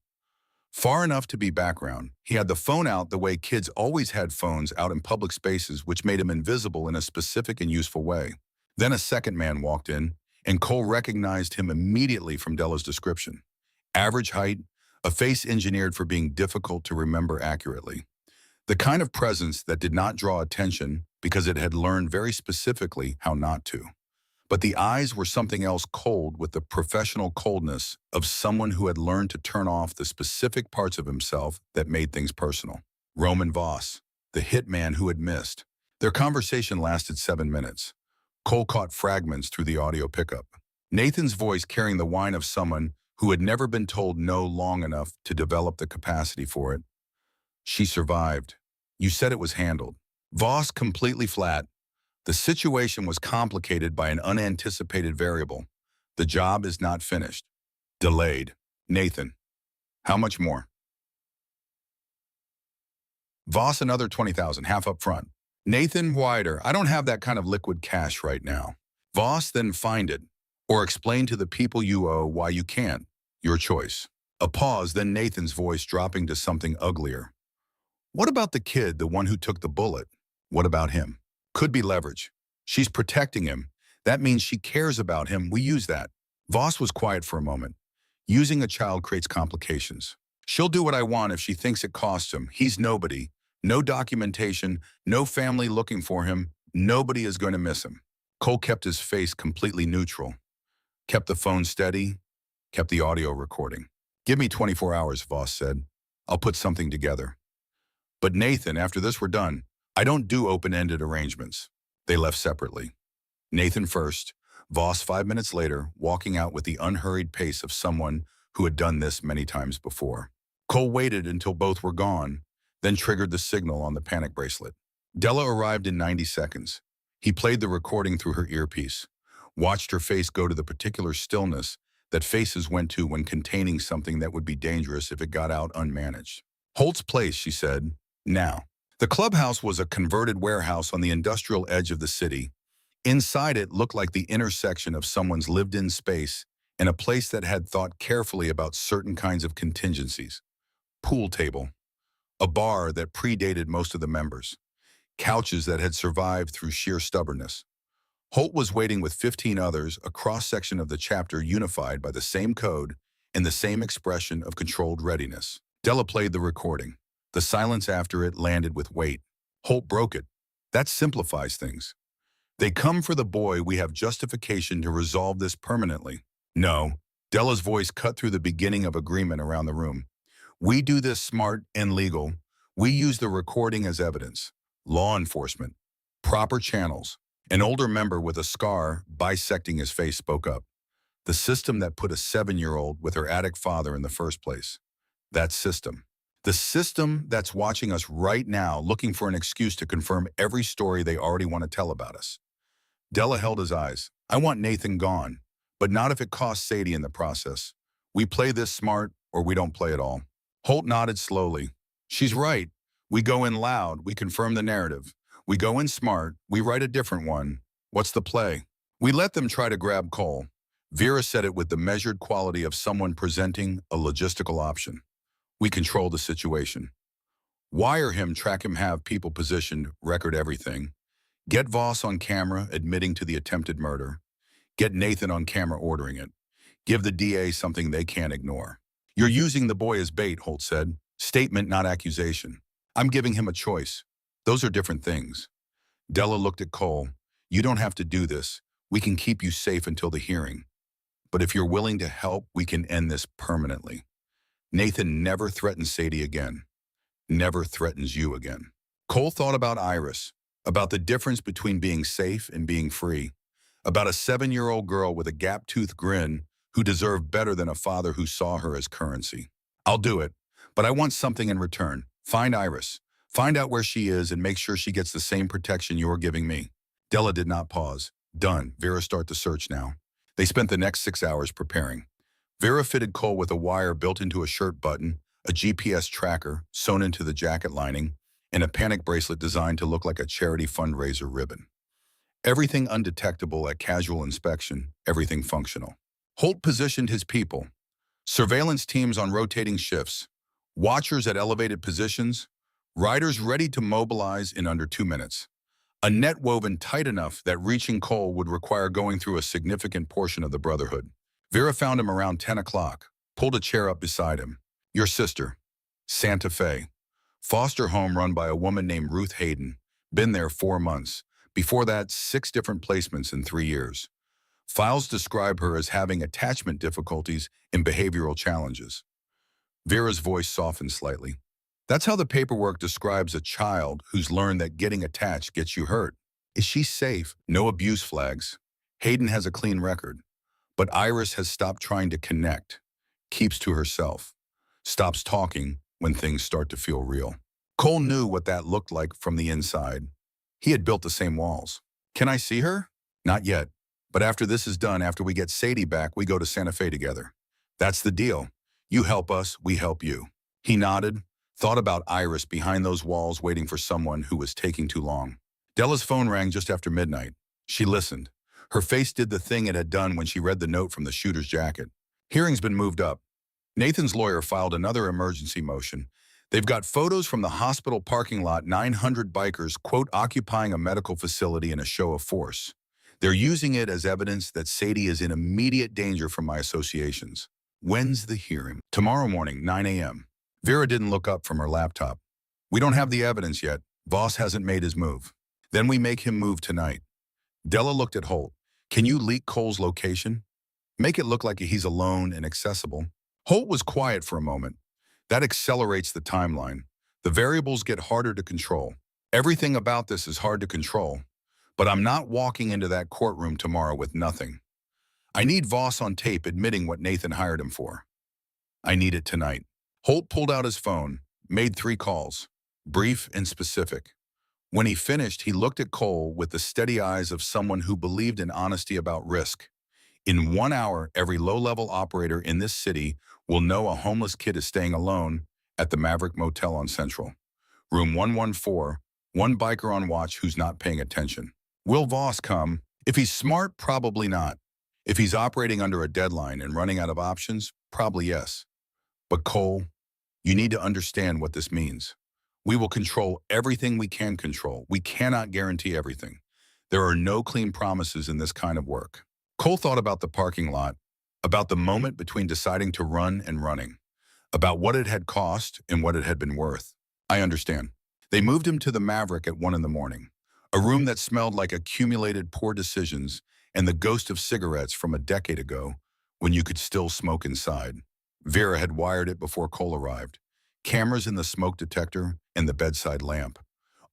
Far enough to be background. He had the phone out the way kids always had phones out in public spaces, which made him invisible in a specific and useful way. Then a second man walked in, and Cole recognized him immediately from Della's description. Average height, a face engineered for being difficult to remember accurately. The kind of presence that did not draw attention because it had learned very specifically how not to. But the eyes were something else, cold with the professional coldness of someone who had learned to turn off the specific parts of himself that made things personal. Roman Voss, the hitman who had missed. Their conversation lasted 7 minutes. Cole caught fragments through the audio pickup. Nathan's voice carrying the whine of someone who had never been told no long enough to develop the capacity for it. She survived. You said it was handled. Voss completely flat. The situation was complicated by an unanticipated variable. The job is not finished. Delayed. Nathan. How much more? Voss another 20,000, half up front. Nathan wider. I don't have that kind of liquid cash right now. Voss then find it. Or explain to the people you owe why you can't. Your choice. A pause, then Nathan's voice dropping to something uglier. What about the kid, the one who took the bullet? What about him? Could be leverage. She's protecting him. That means she cares about him. We use that. Voss was quiet for a moment. Using a child creates complications. She'll do what I want if she thinks it costs him. He's nobody. No documentation, no family looking for him. Nobody is going to miss him. Cole kept his face completely neutral. Kept the phone steady. Kept the audio recording. Give me 24 hours, Voss said. I'll put something together. But Nathan, after this we're done. I don't do open-ended arrangements. They left separately. Nathan first, Voss 5 minutes later, walking out with the unhurried pace of someone who had done this many times before. Cole waited until both were gone, then triggered the signal on the panic bracelet. Della arrived in 90 seconds. He played the recording through her earpiece, watched her face go to the particular stillness that faces went to when containing something that would be dangerous if it got out unmanaged. Holt's place, she said, now. The clubhouse was a converted warehouse on the industrial edge of the city. Inside it looked like the intersection of someone's lived-in space and a place that had thought carefully about certain kinds of contingencies. Pool table. A bar that predated most of the members. Couches that had survived through sheer stubbornness. Holt was waiting with 15 others, a cross-section of the chapter unified by the same code and the same expression of controlled readiness. Della played the recording. The silence after it landed with weight. Holt broke it. That simplifies things. They come for the boy. We have justification to resolve this permanently. No. Della's voice cut through the beginning of agreement around the room. We do this smart and legal. We use the recording as evidence. Law enforcement. Proper channels. An older member with a scar bisecting his face spoke up. The system that put a 7-year-old with her addict father in the first place. That system. The system that's watching us right now, looking for an excuse to confirm every story they already want to tell about us. Della held his eyes. I want Nathan gone, but not if it costs Sadie in the process. We play this smart or we don't play at all. Holt nodded slowly. She's right. We go in loud. We confirm the narrative. We go in smart. We write a different one. What's the play? We let them try to grab Cole. Vera said it with the measured quality of someone presenting a logistical option. We control the situation. Wire him, track him, have people positioned, record everything. Get Voss on camera admitting to the attempted murder. Get Nathan on camera ordering it. Give the DA something they can't ignore. You're using the boy as bait, Holt said. Statement, not accusation. I'm giving him a choice. Those are different things. Della looked at Cole. You don't have to do this. We can keep you safe until the hearing. But if you're willing to help, we can end this permanently. Nathan never threatens Sadie again. Never threatens you again. Cole thought about Iris, about the difference between being safe and being free, about a 7-year-old girl with a gap-toothed grin who deserved better than a father who saw her as currency. I'll do it, but I want something in return. Find Iris. Find out where she is and make sure she gets the same protection you're giving me. Della did not pause. Done. Vera, start the search now. They spent the next 6 hours preparing. Vera fitted Cole with a wire built into a shirt button, a GPS tracker sewn into the jacket lining, and a panic bracelet designed to look like a charity fundraiser ribbon. Everything undetectable at casual inspection, everything functional. Holt positioned his people. Surveillance teams on rotating shifts, watchers at elevated positions, riders ready to mobilize in under 2 minutes. A net woven tight enough that reaching Cole would require going through a significant portion of the Brotherhood. Vera found him around 10 o'clock, pulled a chair up beside him. Your sister. Santa Fe. Foster home run by a woman named Ruth Hayden. Been there 4 months. Before that, 6 different placements in 3 years. Files describe her as having attachment difficulties and behavioral challenges. Vera's voice softened slightly. That's how the paperwork describes a child who's learned that getting attached gets you hurt. Is she safe? No abuse flags. Hayden has a clean record. But Iris has stopped trying to connect, keeps to herself, stops talking when things start to feel real. Cole knew what that looked like from the inside. He had built the same walls. Can I see her? Not yet. But after this is done, after we get Sadie back, we go to Santa Fe together. That's the deal. You help us, we help you. He nodded, thought about Iris behind those walls waiting for someone who was taking too long. Della's phone rang just after midnight. She listened. Her face did the thing it had done when she read the note from the shooter's jacket. Hearing's been moved up. Nathan's lawyer filed another emergency motion. They've got photos from the hospital parking lot, 900 bikers, quote, occupying a medical facility in a show of force. They're using it as evidence that Sadie is in immediate danger from my associations. When's the hearing? Tomorrow morning, 9 a.m. Vera didn't look up from her laptop. We don't have the evidence yet. Voss hasn't made his move. Then we make him move tonight. Della looked at Holt. Can you leak Cole's location? Make it look like he's alone and accessible. Holt was quiet for a moment. That accelerates the timeline. The variables get harder to control. Everything about this is hard to control. But I'm not walking into that courtroom tomorrow with nothing. I need Voss on tape admitting what Nathan hired him for. I need it tonight. Holt pulled out his phone, made 3 calls, brief and specific. When he finished, he looked at Cole with the steady eyes of someone who believed in honesty about risk. In 1 hour, every low-level operator in this city will know a homeless kid is staying alone at the Maverick Motel on Central. Room 114, one biker on watch who's not paying attention. Will Voss come? If he's smart, probably not. If he's operating under a deadline and running out of options, probably yes. But Cole, you need to understand what this means. We will control everything we can control. We cannot guarantee everything. There are no clean promises in this kind of work. Cole thought about the parking lot, about the moment between deciding to run and running, about what it had cost and what it had been worth. I understand. They moved him to the Maverick at 1 in the morning, a room that smelled like accumulated poor decisions and the ghost of cigarettes from a decade ago when you could still smoke inside. Vera had wired it before Cole arrived. Cameras in the smoke detector and the bedside lamp.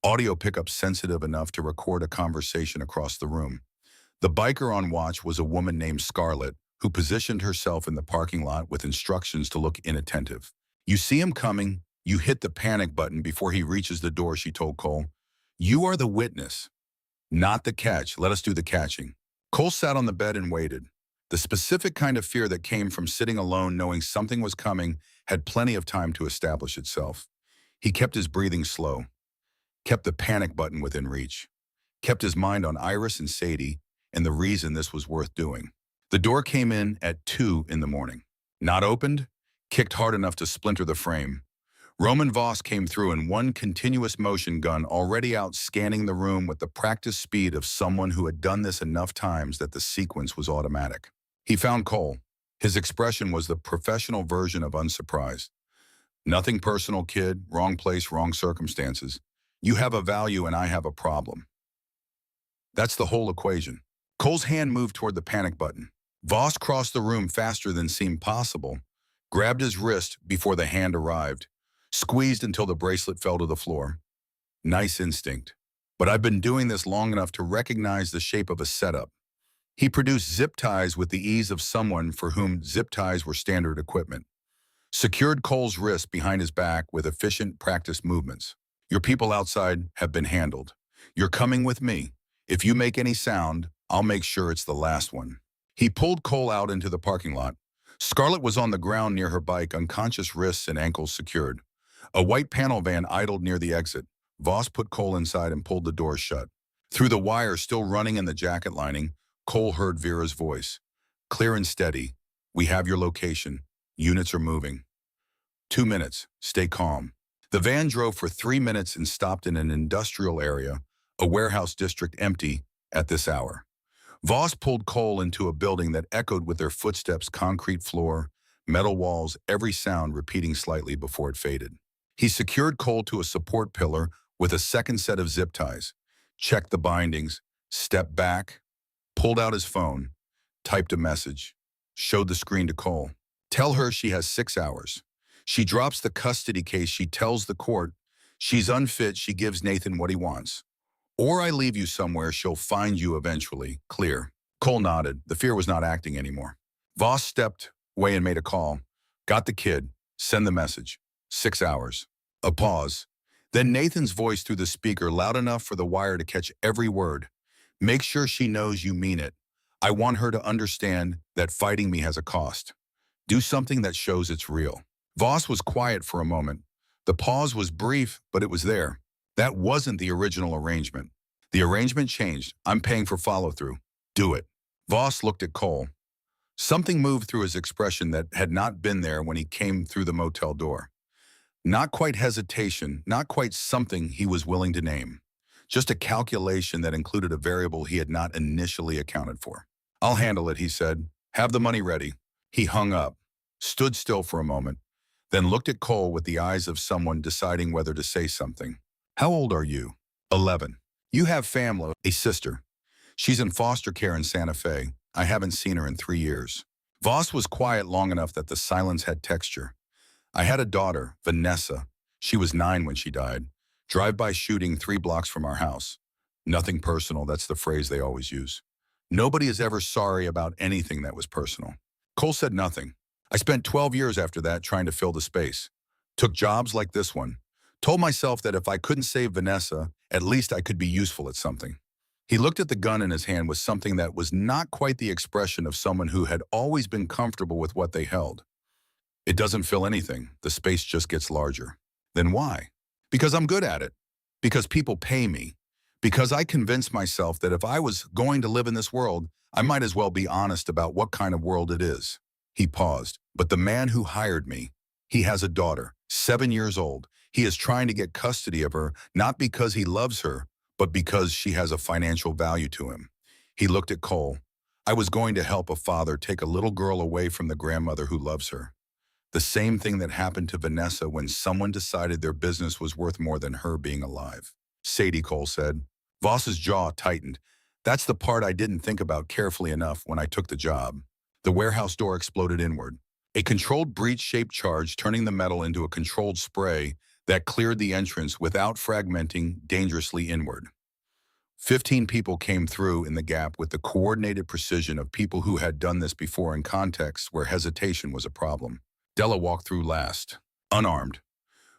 Audio pickup sensitive enough to record a conversation across the room. The biker on watch was a woman named Scarlett, who positioned herself in the parking lot with instructions to look inattentive. You see him coming, you hit the panic button before he reaches the door, she told Cole. You are the witness, not the catch. Let us do the catching. Cole sat on the bed and waited. The specific kind of fear that came from sitting alone knowing something was coming had plenty of time to establish itself. He kept his breathing slow, kept the panic button within reach, kept his mind on Iris and Sadie and the reason this was worth doing. The door came in at 2 in the morning. Not opened, kicked hard enough to splinter the frame. Roman Voss came through in one continuous motion gun, already out scanning the room with the practiced speed of someone who had done this enough times that the sequence was automatic. He found Cole. His expression was the professional version of unsurprised. Nothing personal, kid. Wrong place, wrong circumstances. You have a value and I have a problem. That's the whole equation. Cole's hand moved toward the panic button. Voss crossed the room faster than seemed possible, grabbed his wrist before the hand arrived, squeezed until the bracelet fell to the floor. Nice instinct. But I've been doing this long enough to recognize the shape of a setup. He produced zip ties with the ease of someone for whom zip ties were standard equipment. Secured Cole's wrist behind his back with efficient, practiced movements. Your people outside have been handled. You're coming with me. If you make any sound, I'll make sure it's the last one. He pulled Cole out into the parking lot. Scarlett was on the ground near her bike, unconscious, wrists and ankles secured. A white panel van idled near the exit. Voss put Cole inside and pulled the door shut. Through the wire still running in the jacket lining, Cole heard Vera's voice. Clear and steady. We have your location. Units are moving. 2 minutes. Stay calm. The van drove for 3 minutes and stopped in an industrial area, a warehouse district empty at this hour. Voss pulled Cole into a building that echoed with their footsteps, concrete floor, Metal walls, every sound repeating slightly before it faded. He secured Cole to a support pillar with a second set of zip ties, checked the bindings, stepped back, pulled out his phone, typed a message, showed the screen to Cole. Tell her she has 6 hours. She drops the custody case. She tells the court she's unfit. She gives Nathan what he wants. Or I leave you somewhere. She'll find you eventually. Clear. Cole nodded. The fear was not acting anymore. Voss stepped away and made a call. Got the kid. Send the message. 6 hours. A pause. Then Nathan's voice through the speaker, loud enough for the wire to catch every word. Make sure she knows you mean it. I want her to understand that fighting me has a cost. Do something that shows it's real. Voss was quiet for a moment. The pause was brief, but it was there. That wasn't the original arrangement. The arrangement changed. I'm paying for follow-through. Do it. Voss looked at Cole. Something moved through his expression that had not been there when he came through the motel door. Not quite hesitation, not quite something he was willing to name. Just a calculation that included a variable he had not initially accounted for. I'll handle it, he said. Have the money ready. He hung up, stood still for a moment, then looked at Cole with the eyes of someone deciding whether to say something. How old are you? 11. You have family, a sister. She's in foster care in Santa Fe. I haven't seen her in 3 years. Voss was quiet long enough that the silence had texture. I had a daughter, Vanessa. She was 9 when she died. Drive-by shooting 3 blocks from our house. Nothing personal, that's the phrase they always use. Nobody is ever sorry about anything that was personal. Cole said nothing. I spent 12 years after that trying to fill the space. Took jobs like this one. Told myself that if I couldn't save Vanessa, at least I could be useful at something. He looked at the gun in his hand with something that was not quite the expression of someone who had always been comfortable with what they held. It doesn't fill anything. The space just gets larger. Then why? Because I'm good at it. Because people pay me. Because I convinced myself that if I was going to live in this world, I might as well be honest about what kind of world it is. He paused. But the man who hired me, he has a daughter, 7 years old. He is trying to get custody of her, not because he loves her, but because she has a financial value to him. He looked at Cole. I was going to help a father take a little girl away from the grandmother who loves her. The same thing that happened to Vanessa when someone decided their business was worth more than her being alive. Sadie, Cole said. Voss's jaw tightened. That's the part I didn't think about carefully enough when I took the job. The warehouse door exploded inward. A controlled breach-shaped charge turning the metal into a controlled spray that cleared the entrance without fragmenting dangerously inward. 15 people came through in the gap with the coordinated precision of people who had done this before in contexts where hesitation was a problem. Della walked through last, unarmed,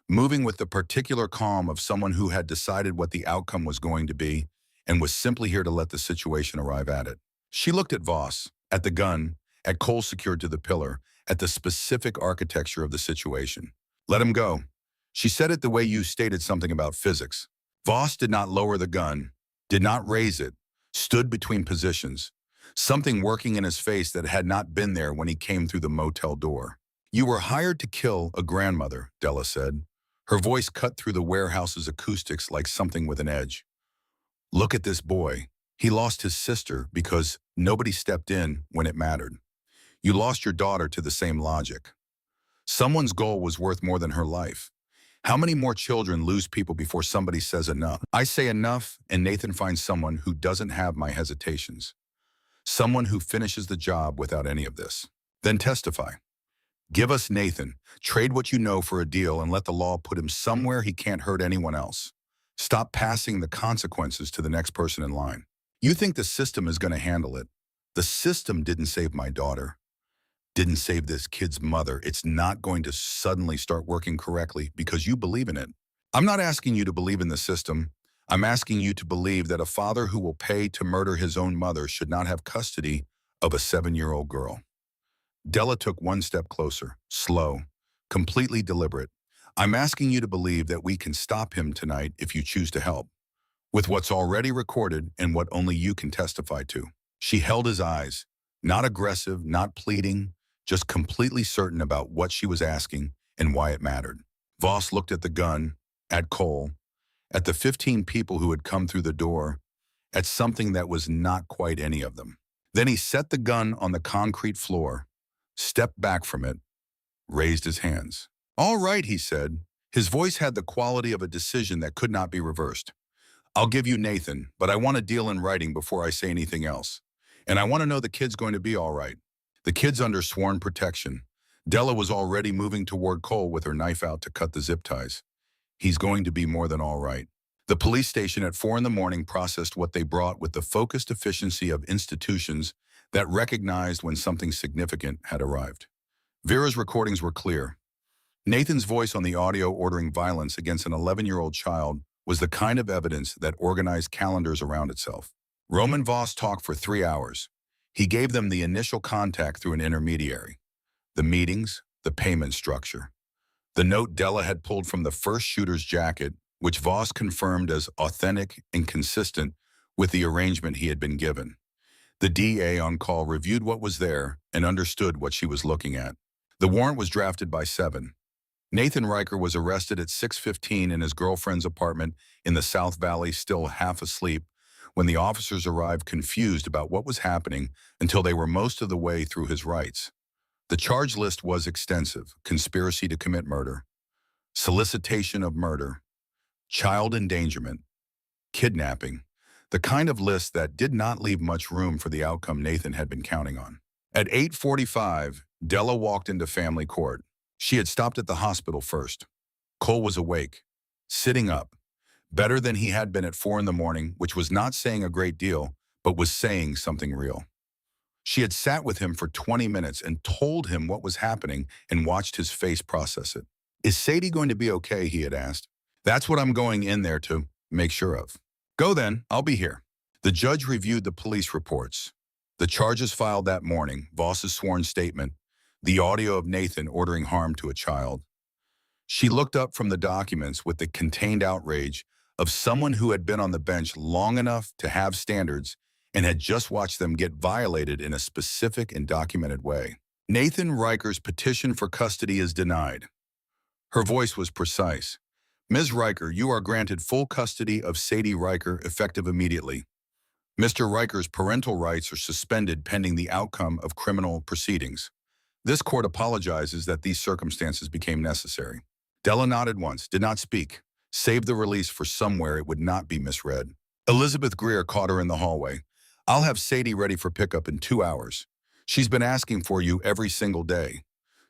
moving with the particular calm of someone who had decided what the outcome was going to be and was simply here to let the situation arrive at it. She looked at Voss, at the gun, at Cole secured to the pillar, at the specific architecture of the situation. Let him go. She said it the way you stated something about physics. Voss did not lower the gun, did not raise it, stood between positions, something working in his face that had not been there when he came through the motel door. You were hired to kill a grandmother, Della said. Her voice cut through the warehouse's acoustics like something with an edge. Look at this boy. He lost his sister because nobody stepped in when it mattered. You lost your daughter to the same logic. Someone's goal was worth more than her life. How many more children lose people before somebody says enough? I say enough, and Nathan finds someone who doesn't have my hesitations. Someone who finishes the job without any of this. Then testify. Give us Nathan. Trade what you know for a deal and let the law put him somewhere he can't hurt anyone else. Stop passing the consequences to the next person in line. You think the system is going to handle it. The system didn't save my daughter. Didn't save this kid's mother. It's not going to suddenly start working correctly because you believe in it. I'm not asking you to believe in the system. I'm asking you to believe that a father who will pay to murder his own mother should not have custody of a 7-year-old girl. Della took one step closer, slow, completely deliberate. I'm asking you to believe that we can stop him tonight if you choose to help, with what's already recorded and what only you can testify to. She held his eyes, not aggressive, not pleading, just completely certain about what she was asking and why it mattered. Voss looked at the gun, at Cole, at the 15 people who had come through the door, at something that was not quite any of them. Then he set the gun on the concrete floor, stepped back from it, raised his hands. All right, he said. His voice had the quality of a decision that could not be reversed. I'll give you Nathan, but I want a deal in writing before I say anything else. And I want to know the kid's going to be all right. The kid's under sworn protection. Della was already moving toward Cole with her knife out to cut the zip ties. He's going to be more than all right. The police station at 4 in the morning processed what they brought with the focused efficiency of institutions that recognized when something significant had arrived. Vera's recordings were clear. Nathan's voice on the audio ordering violence against an 11-year-old child was the kind of evidence that organized calendars around itself. Roman Voss talked for 3 hours. He gave them the initial contact through an intermediary, the meetings, the payment structure. The note Della had pulled from the first shooter's jacket, which Voss confirmed as authentic and consistent with the arrangement he had been given. The DA on call reviewed what was there and understood what she was looking at. The warrant was drafted by 7. Nathan Riker was arrested at 6:15 in his girlfriend's apartment in the South Valley, still half asleep, when the officers arrived confused about what was happening until they were most of the way through his rights. The charge list was extensive: conspiracy to commit murder, solicitation of murder, child endangerment, kidnapping, the kind of list that did not leave much room for the outcome Nathan had been counting on. At 8:45, Della walked into family court. She had stopped at the hospital first. Cole was awake, sitting up, better than he had been at 4 in the morning, which was not saying a great deal, but was saying something real. She had sat with him for 20 minutes and told him what was happening and watched his face process it. Is Sadie going to be okay, he had asked. That's what I'm going in there to make sure of. Go then, I'll be here. The judge reviewed the police reports, the charges filed that morning, Voss's sworn statement, the audio of Nathan ordering harm to a child. She looked up from the documents with the contained outrage of someone who had been on the bench long enough to have standards and had just watched them get violated in a specific and documented way. Nathan Riker's petition for custody is denied. Her voice was precise. Ms. Riker, you are granted full custody of Sadie Riker effective immediately. Mr. Riker's parental rights are suspended pending the outcome of criminal proceedings. This court apologizes that these circumstances became necessary. Della nodded once, did not speak, saved the release for somewhere it would not be misread. Elizabeth Greer caught her in the hallway. I'll have Sadie ready for pickup in 2 hours. She's been asking for you every single day.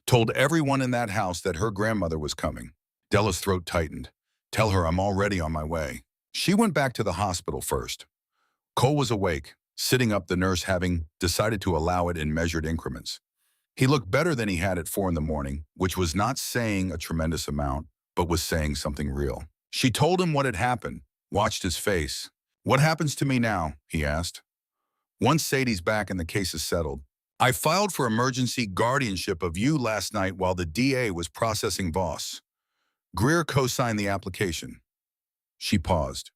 Told everyone in that house that her grandmother was coming. Della's throat tightened. Tell her I'm already on my way. She went back to the hospital first. Cole was awake, sitting up, the nurse having decided to allow it in measured increments. He looked better than he had at 4 in the morning, which was not saying a tremendous amount, but was saying something real. She told him what had happened, watched his face. What happens to me now? He asked. Once Sadie's back and the case is settled. I filed for emergency guardianship of you last night while the DA was processing Voss. Greer co-signed the application. She paused.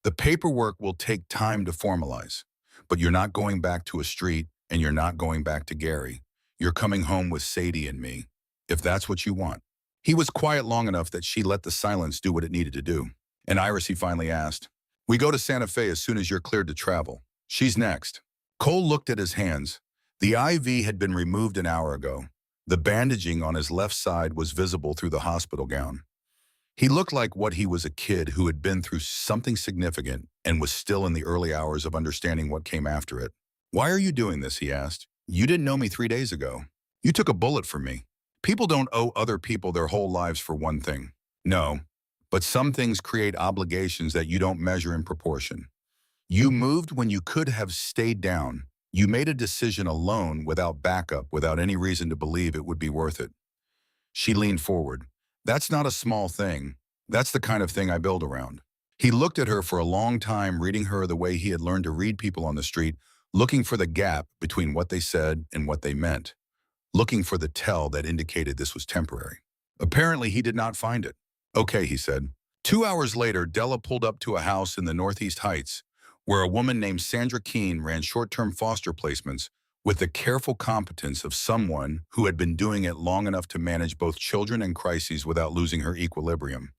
The paperwork will take time to formalize, but you're not going back to a street and you're not going back to Gary. You're coming home with Sadie and me, if that's what you want. He was quiet long enough that she let the silence do what it needed to do. And Iris, he finally asked, we go to Santa Fe as soon as you're cleared to travel. She's next. Cole looked at his hands. The IV had been removed an hour ago. The bandaging on his left side was visible through the hospital gown. He looked like what he was, a kid who had been through something significant and was still in the early hours of understanding what came after it. Why are you doing this? He asked. You didn't know me 3 days ago. You took a bullet for me. People don't owe other people their whole lives for one thing. No, but some things create obligations that you don't measure in proportion. You moved when you could have stayed down. You made a decision alone without backup, without any reason to believe it would be worth it. She leaned forward. That's not a small thing. That's the kind of thing I build around. He looked at her for a long time, reading her the way he had learned to read people on the street, looking for the gap between what they said and what they meant, looking for the tell that indicated this was temporary. Apparently, he did not find it. Okay, he said. 2 hours later, Della pulled up to a house in the Northeast Heights, where a woman named Sandra Keene ran short-term foster placements with the careful competence of someone who had been doing it long enough to manage both children and crises without losing her equilibrium.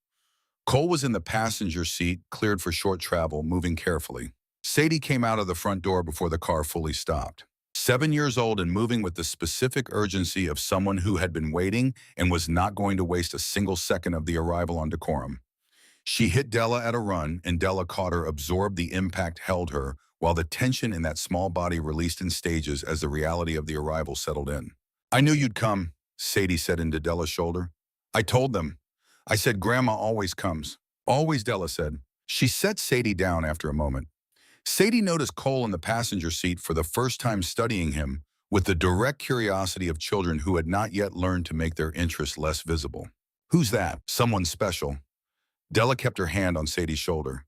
Cole was in the passenger seat, cleared for short travel, moving carefully. Sadie came out of the front door before the car fully stopped. 7 years old and moving with the specific urgency of someone who had been waiting and was not going to waste a single second of the arrival on decorum. She hit Della at a run, and Della caught her, absorbed the impact, held her, while the tension in that small body released in stages as the reality of the arrival settled in. "I knew you'd come," Sadie said into Della's shoulder. "I told them. I said Grandma always comes." "Always," Della said. She set Sadie down after a moment. Sadie noticed Cole in the passenger seat for the first time, studying him with the direct curiosity of children who had not yet learned to make their interests less visible. "Who's that?" "Someone special." Della kept her hand on Sadie's shoulder.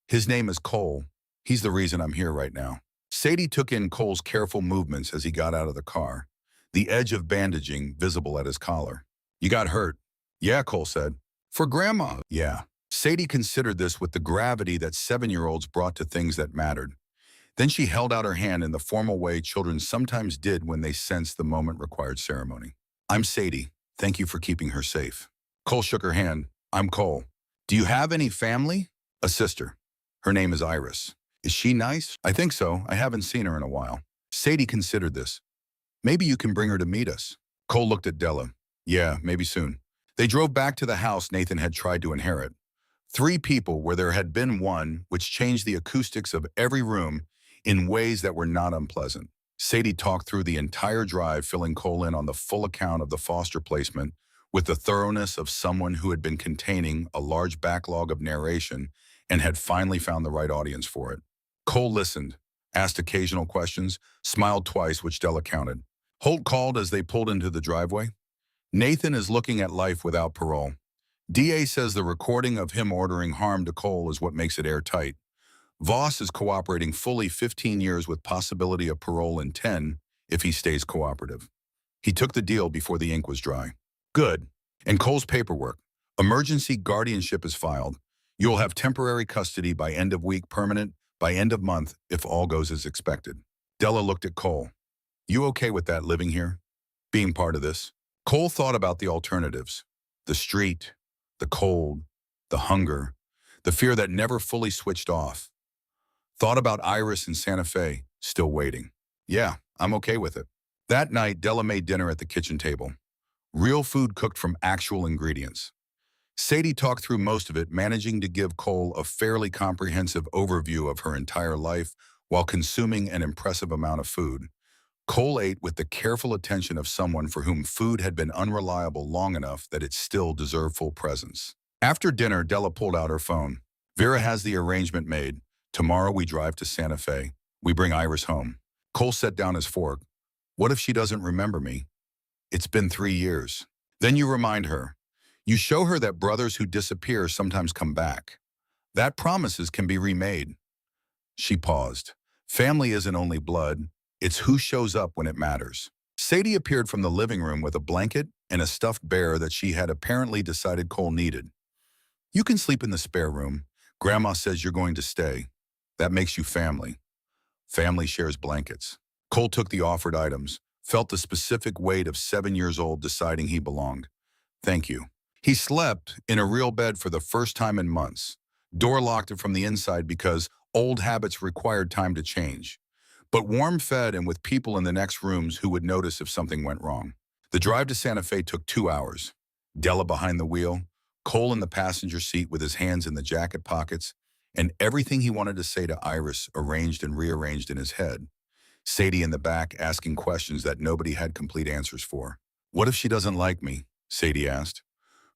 "His name is Cole. He's the reason I'm here right now." Sadie took in Cole's careful movements as he got out of the car, the edge of bandaging visible at his collar. "You got hurt?" "Yeah," Cole said. "For Grandma?" "Yeah." Sadie considered this with the gravity that 7-year-olds brought to things that mattered. Then she held out her hand in the formal way children sometimes did when they sensed the moment required ceremony. "I'm Sadie. Thank you for keeping her safe." Cole shook her hand. "I'm Cole. Do you have any family?" "A sister. Her name is Iris." "Is she nice?" "I think so. I haven't seen her in a while." Sadie considered this. "Maybe you can bring her to meet us." Cole looked at Della. "Yeah, maybe soon." They drove back to the house Nathan had tried to inherit. 3 people where there had been one, which changed the acoustics of every room in ways that were not unpleasant. Sadie talked through the entire drive, filling Cole in on the full account of the foster placement with the thoroughness of someone who had been containing a large backlog of narration and had finally found the right audience for it. Cole listened, asked occasional questions, smiled twice, which Della counted. Holt called as they pulled into the driveway. "Nathan is looking at life without parole. DA says the recording of him ordering harm to Cole is what makes it airtight. Voss is cooperating fully 15 years with possibility of parole in 10 if he stays cooperative. He took the deal before the ink was dry." "Good. And Cole's paperwork. Emergency guardianship is filed. You'll have temporary custody by end of week, permanent by end of month if all goes as expected." Della looked at Cole. "You okay with that, living here? Being part of this?" Cole thought about the alternatives. The street, the cold, the hunger, the fear that never fully switched off. Thought about Iris in Santa Fe, still waiting. "Yeah, I'm okay with it." That night, Della made dinner at the kitchen table. Real food cooked from actual ingredients. Sadie talked through most of it, managing to give Cole a fairly comprehensive overview of her entire life while consuming an impressive amount of food. Cole ate with the careful attention of someone for whom food had been unreliable long enough that it still deserved full presence. After dinner, Della pulled out her phone. "Vera has the arrangement made. Tomorrow we drive to Santa Fe. We bring Iris home." Cole set down his fork. "What if she doesn't remember me? It's been 3 years." "Then you remind her. You show her that brothers who disappear sometimes come back. That promises can be remade." She paused. "Family isn't only blood. It's who shows up when it matters." Sadie appeared from the living room with a blanket and a stuffed bear that she had apparently decided Cole needed. "You can sleep in the spare room. Grandma says you're going to stay. That makes you family. Family shares blankets." Cole took the offered items, felt the specific weight of 7 years old deciding he belonged. "Thank you." He slept in a real bed for the first time in months. Door locked it from the inside because old habits required time to change. But warm-fed and with people in the next rooms who would notice if something went wrong. The drive to Santa Fe took 2 hours. Della behind the wheel, Cole in the passenger seat with his hands in the jacket pockets, and everything he wanted to say to Iris arranged and rearranged in his head. Sadie in the back asking questions that nobody had complete answers for. "What if she doesn't like me?" Sadie asked.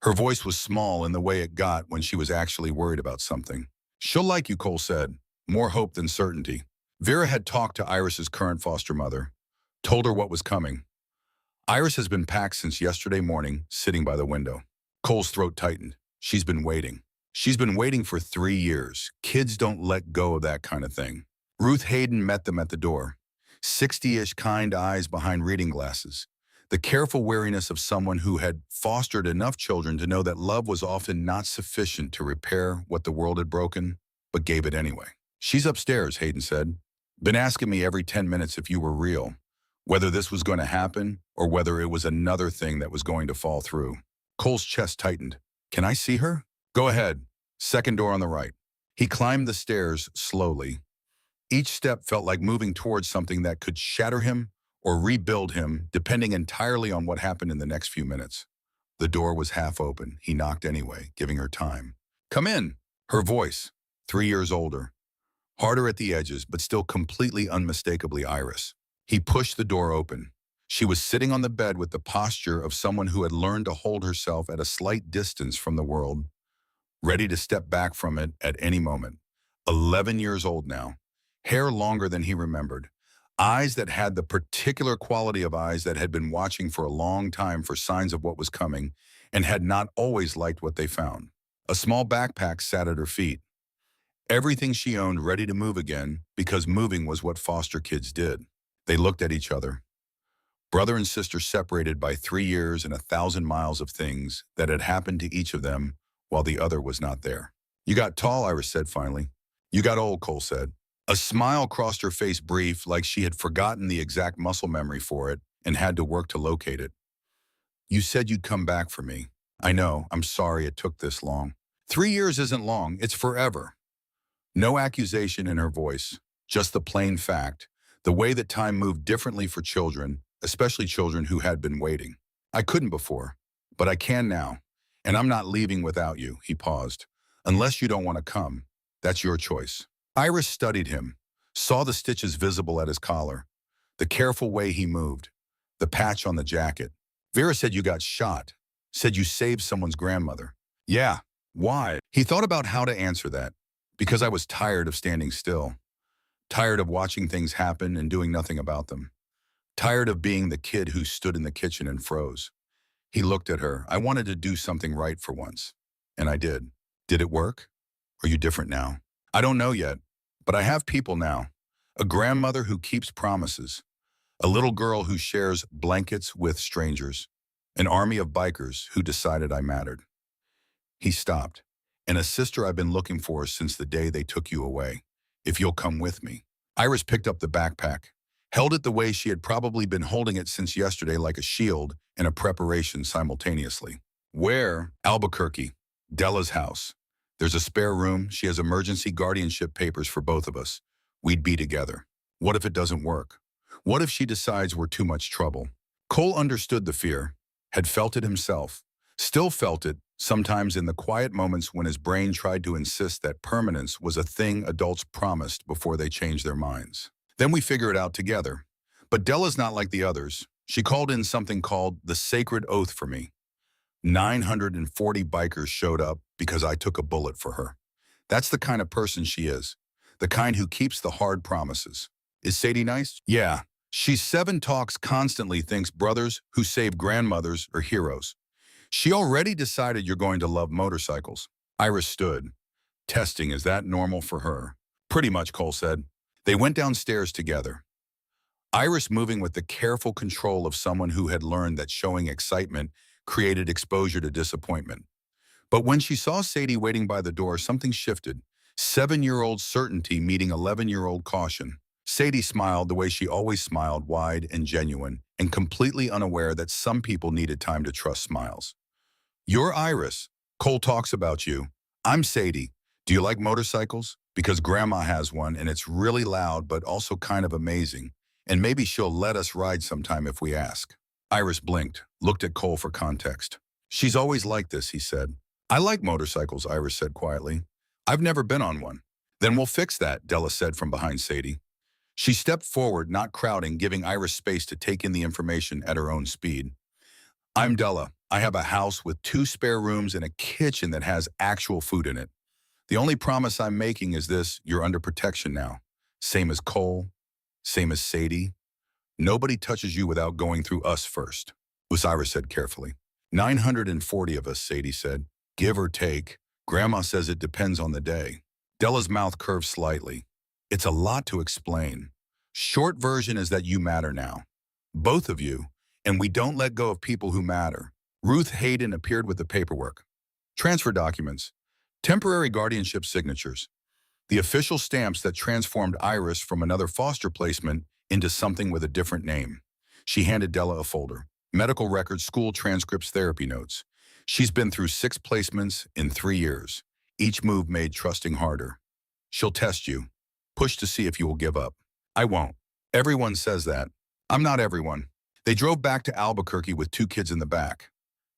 Her voice was small in the way it got when she was actually worried about something. "She'll like you," Cole said. More hope than certainty. Vera had talked to Iris's current foster mother, told her what was coming. Iris has been packed since yesterday morning, sitting by the window. Cole's throat tightened. She's been waiting. She's been waiting for 3 years. Kids don't let go of that kind of thing. Ruth Hayden met them at the door. 60-ish kind eyes behind reading glasses. The careful wariness of someone who had fostered enough children to know that love was often not sufficient to repair what the world had broken, but gave it anyway. "She's upstairs," Hayden said. "Been asking me every 10 minutes if you were real, whether this was going to happen or whether it was another thing that was going to fall through." Cole's chest tightened. "Can I see her?" "Go ahead. Second door on the right." He climbed the stairs slowly. Each step felt like moving towards something that could shatter him or rebuild him, depending entirely on what happened in the next few minutes. The door was half open. He knocked anyway, giving her time. "Come in." Her voice, 3 years older, harder at the edges, but still completely unmistakably Iris. He pushed the door open. She was sitting on the bed with the posture of someone who had learned to hold herself at a slight distance from the world, ready to step back from it at any moment. 11 years old now, hair longer than he remembered, eyes that had the particular quality of eyes that had been watching for a long time for signs of what was coming and had not always liked what they found. A small backpack sat at her feet. Everything she owned ready to move again, because moving was what foster kids did. They looked at each other. Brother and sister separated by 3 years and 1,000 miles of things that had happened to each of them while the other was not there. "You got tall," Iris said finally. "You got old," Cole said. A smile crossed her face, brief, like she had forgotten the exact muscle memory for it and had to work to locate it. "You said you'd come back for me." "I know. I'm sorry it took this long." 3 years isn't long. It's forever." No accusation in her voice, just the plain fact, the way that time moved differently for children, especially children who had been waiting. "I couldn't before, but I can now, and I'm not leaving without you." He paused. "Unless you don't want to come, that's your choice." Iris studied him, saw the stitches visible at his collar, the careful way he moved, the patch on the jacket. "Vera said you got shot, said you saved someone's grandmother." "Yeah, why?" He thought about how to answer that. "Because I was tired of standing still, tired of watching things happen and doing nothing about them, tired of being the kid who stood in the kitchen and froze." He looked at her. "I wanted to do something right for once, and I did." "Did it work? Are you different now?" "I don't know yet, but I have people now. A grandmother who keeps promises, a little girl who shares blankets with strangers, an army of bikers who decided I mattered." He stopped. "And a sister I've been looking for since the day they took you away. If you'll come with me." Iris picked up the backpack, held it the way she had probably been holding it since yesterday, like a shield and a preparation simultaneously. "Where?" "Albuquerque. Della's house. There's a spare room. She has emergency guardianship papers for both of us. We'd be together." "What if it doesn't work? What if she decides we're too much trouble?" Cole understood the fear, had felt it himself, still felt it, sometimes in the quiet moments when his brain tried to insist that permanence was a thing adults promised before they changed their minds. "Then we figure it out together. But Della's not like the others. She called in something called the sacred oath for me. 940 bikers showed up because I took a bullet for her. That's the kind of person she is, the kind who keeps the hard promises." "Is Sadie nice?" "Yeah. She's 7, talks constantly, thinks brothers who save grandmothers are heroes. She already decided you're going to love motorcycles." Iris stood. Testing, is that normal for her? "Pretty much," Cole said. They went downstairs together. Iris moving with the careful control of someone who had learned that showing excitement created exposure to disappointment. But when she saw Sadie waiting by the door, something shifted. 7-year-old certainty meeting 11-year-old caution. Sadie smiled the way she always smiled, wide and genuine, and completely unaware that some people needed time to trust smiles. "You're Iris. Cole talks about you. I'm Sadie. Do you like motorcycles? Because Grandma has one and it's really loud but also kind of amazing. And maybe she'll let us ride sometime if we ask." Iris blinked, looked at Cole for context. "She's always like this," he said. "I like motorcycles," Iris said quietly. "I've never been on one." "Then we'll fix that," Della said from behind Sadie. She stepped forward, not crowding, giving Iris space to take in the information at her own speed. "I'm Della. I have a house with 2 spare rooms and a kitchen that has actual food in it. The only promise I'm making is this: you're under protection now. Same as Cole, same as Sadie. Nobody touches you without going through us first," Iris said carefully. 940 of us, Sadie said. "Give or take. Grandma says it depends on the day." Della's mouth curved slightly. "It's a lot to explain. Short version is that you matter now. Both of you. And we don't let go of people who matter." Ruth Hayden appeared with the paperwork. Transfer documents. Temporary guardianship signatures. The official stamps that transformed Iris from another foster placement into something with a different name. She handed Della a folder. Medical records, school transcripts, therapy notes. She's been through 6 placements in 3 years. Each move made trusting harder. "She'll test you. Push to see if you will give up. I won't. Everyone says that. I'm not everyone. They drove back to Albuquerque with 2 kids in the back.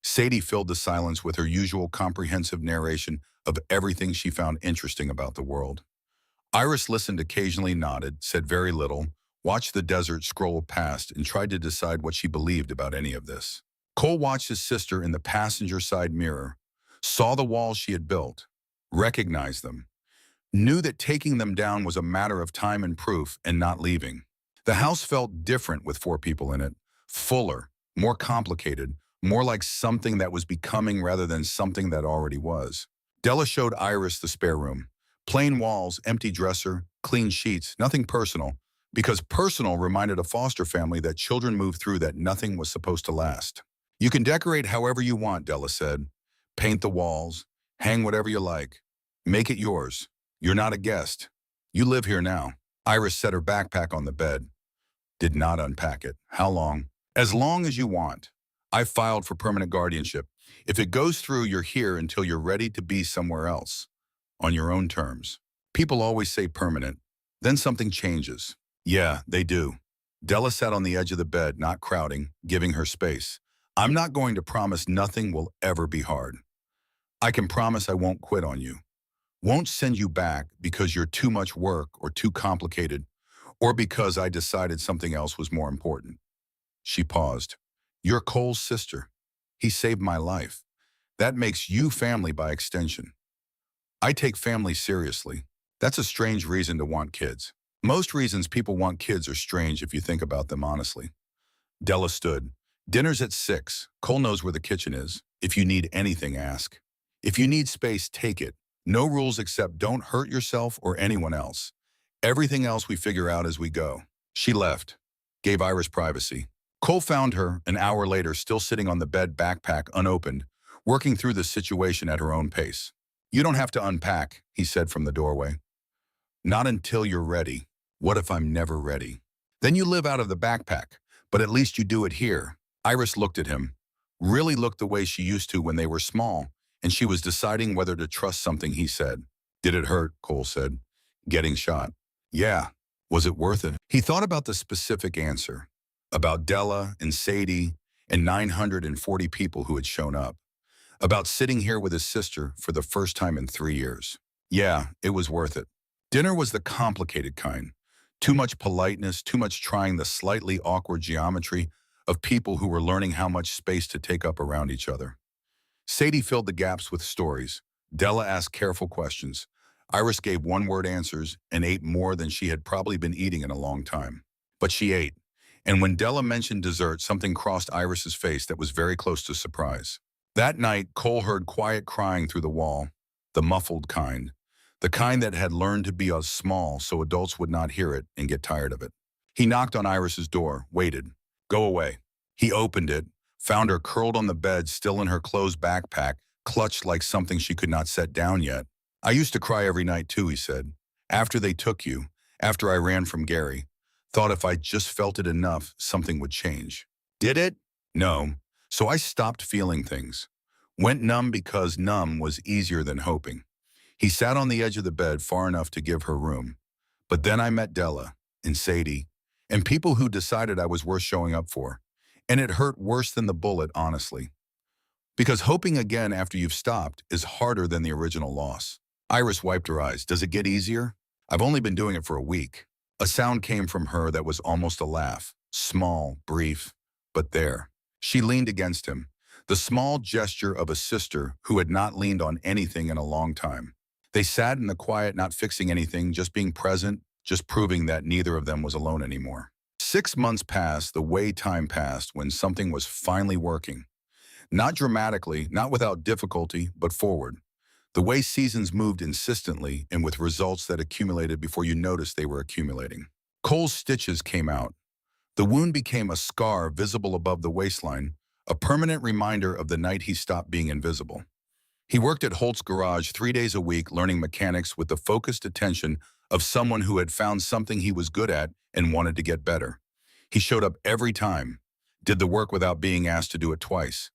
Sadie filled the silence with her usual comprehensive narration of everything she found interesting about the world. Iris listened occasionally, nodded, said very little, watched the desert scroll past, and tried to decide what she believed about any of this. Cole watched his sister in the passenger side mirror, saw the walls she had built, recognized them, knew that taking them down was a matter of time and proof and not leaving. The house felt different with 4 people in it, fuller, more complicated, more like something that was becoming rather than something that already was. Della showed Iris the spare room. Plain walls, empty dresser, clean sheets, nothing personal, because personal reminded a foster family that children move through that nothing was supposed to last. You can decorate however you want, Della said. Paint the walls, hang whatever you like. Make it yours. You're not a guest. You live here now. Iris set her backpack on the bed. Did not unpack it. How long? As long as you want. I filed for permanent guardianship. If it goes through, you're here until you're ready to be somewhere else. On your own terms. People always say permanent. Then something changes. Yeah, they do. Della sat on the edge of the bed, not crowding, giving her space. I'm not going to promise nothing will ever be hard. I can promise I won't quit on you. Won't send you back because you're too much work or too complicated, or because I decided something else was more important. She paused. You're Cole's sister. He saved my life. That makes you family by extension. I take family seriously. That's a strange reason to want kids. Most reasons people want kids are strange if you think about them honestly. Della stood. Dinner's at 6. Cole knows where the kitchen is. If you need anything, ask. If you need space, take it. No rules except don't hurt yourself or anyone else. Everything else we figure out as we go. She left. Gave Iris privacy. Cole found her, an hour later, still sitting on the bed, backpack unopened, working through the situation at her own pace. You don't have to unpack, he said from the doorway. Not until you're ready. What if I'm never ready? Then you live out of the backpack, but at least you do it here. Iris looked at him. Really looked the way she used to when they were small, and she was deciding whether to trust something he said. Did it hurt? Cole said. Getting shot. Yeah. Was it worth it? He thought about the specific answer. About Della and Sadie and 940 people who had shown up. About sitting here with his sister for the first time in 3 years. Yeah, it was worth it. Dinner was the complicated kind. Too much politeness, too much trying the slightly awkward geometry of people who were learning how much space to take up around each other. Sadie filled the gaps with stories. Della asked careful questions. Iris gave one-word answers and ate more than she had probably been eating in a long time. But she ate. And when Della mentioned dessert, something crossed Iris's face that was very close to surprise. That night, Cole heard quiet crying through the wall, the muffled kind, the kind that had learned to be small so adults would not hear it and get tired of it. He knocked on Iris's door, waited. Go away. He opened it, found her curled on the bed, still in her closed backpack, clutched like something she could not set down yet. I used to cry every night too, he said. After they took you, after I ran from Gary. Thought if I just felt it enough, something would change. Did it? No. So I stopped feeling things. Went numb because numb was easier than hoping. He sat on the edge of the bed far enough to give her room. But then I met Della and Sadie and people who decided I was worth showing up for. And it hurt worse than the bullet, honestly. Because hoping again after you've stopped is harder than the original loss. Iris wiped her eyes. Does it get easier? I've only been doing it for a week. A sound came from her that was almost a laugh. Small, brief, but there. She leaned against him. The small gesture of a sister who had not leaned on anything in a long time. They sat in the quiet, not fixing anything, just being present, just proving that neither of them was alone anymore. 6 months passed the way time passed when something was finally working. Not dramatically, not without difficulty, but forward. The way seasons moved insistently and with results that accumulated before you noticed they were accumulating. Cole's stitches came out. The wound became a scar visible above the waistline, a permanent reminder of the night he stopped being invisible. He worked at Holt's garage 3 days a week, learning mechanics with the focused attention of someone who had found something he was good at and wanted to get better. He showed up every time, did the work without being asked to do it twice.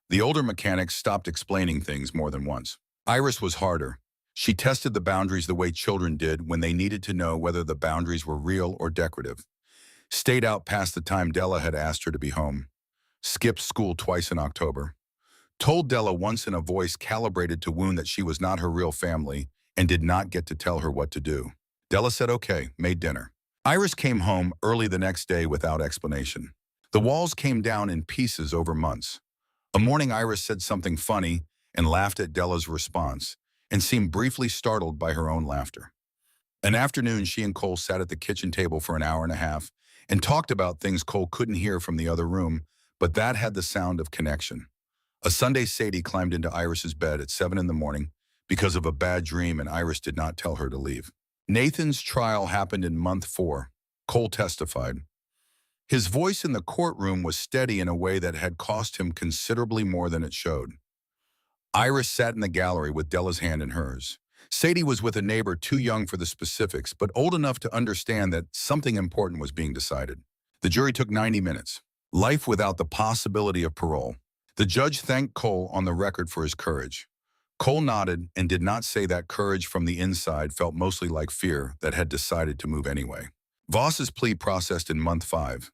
The older mechanics stopped explaining things more than once. Iris was harder. She tested the boundaries the way children did when they needed to know whether the boundaries were real or decorative. Stayed out past the time Della had asked her to be home. Skipped school twice in October. Told Della once in a voice calibrated to wound that she was not her real family and did not get to tell her what to do. Della said okay, made dinner. Iris came home early the next day without explanation. The walls came down in pieces over months. A morning Iris said something funny and laughed at Della's response and seemed briefly startled by her own laughter. An afternoon, she and Cole sat at the kitchen table for an hour and a half and talked about things Cole couldn't hear from the other room, but that had the sound of connection. A Sunday, Sadie climbed into Iris's bed at 7 in the morning because of a bad dream, and Iris did not tell her to leave. Nathan's trial happened in month 4. Cole testified. His voice in the courtroom was steady in a way that had cost him considerably more than it showed. Iris sat in the gallery with Della's hand in hers. Sadie was with a neighbor too young for the specifics, but old enough to understand that something important was being decided. The jury took 90 minutes. Life without the possibility of parole. The judge thanked Cole on the record for his courage. Cole nodded and did not say that courage from the inside felt mostly like fear that had decided to move anyway. Voss's plea processed in month 5.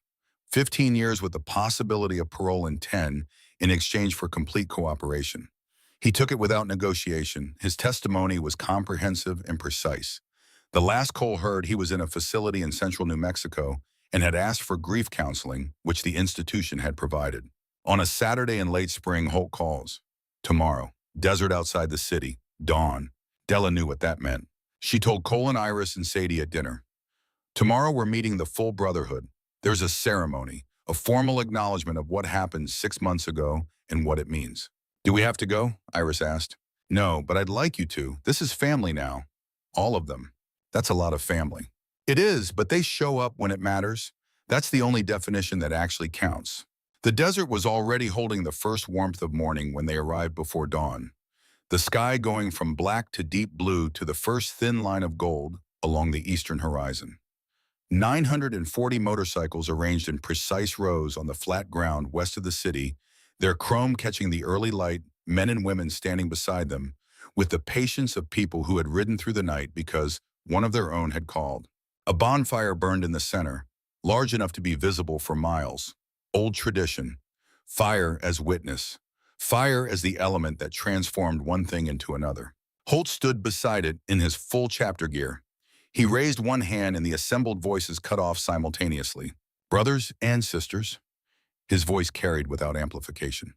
15 years with the possibility of parole in 10 in exchange for complete cooperation. He took it without negotiation. His testimony was comprehensive and precise. The last Cole heard, he was in a facility in central New Mexico and had asked for grief counseling, which the institution had provided. On a Saturday in late spring, Holt calls. Tomorrow. Desert outside the city. Dawn. Della knew what that meant. She told Cole and Iris and Sadie at dinner. Tomorrow we're meeting the full brotherhood. There's a ceremony, a formal acknowledgement of what happened 6 months ago and what it means. Do we have to go? Iris asked. No, but I'd like you to. This is family now. All of them. That's a lot of family. It is, but they show up when it matters. That's the only definition that actually counts. The desert was already holding the first warmth of morning when they arrived before dawn. The sky going from black to deep blue to the first thin line of gold along the eastern horizon. 940 motorcycles arranged in precise rows on the flat ground west of the city, their chrome catching the early light, men and women standing beside them, with the patience of people who had ridden through the night because one of their own had called. A bonfire burned in the center, large enough to be visible for miles. Old tradition. Fire as witness. Fire as the element that transformed one thing into another. Holt stood beside it in his full chapter gear. He raised one hand and the assembled voices cut off simultaneously. Brothers and sisters. His voice carried without amplification.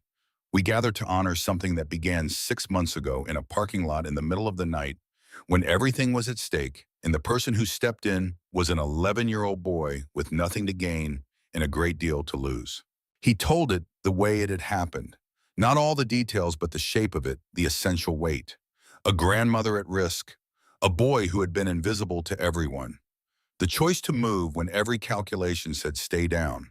We gather to honor something that began 6 months ago in a parking lot in the middle of the night when everything was at stake, and the person who stepped in was an 11-year-old boy with nothing to gain and a great deal to lose. He told it the way it had happened. Not all the details, but the shape of it, the essential weight. A grandmother at risk. A boy who had been invisible to everyone. The choice to move when every calculation said stay down.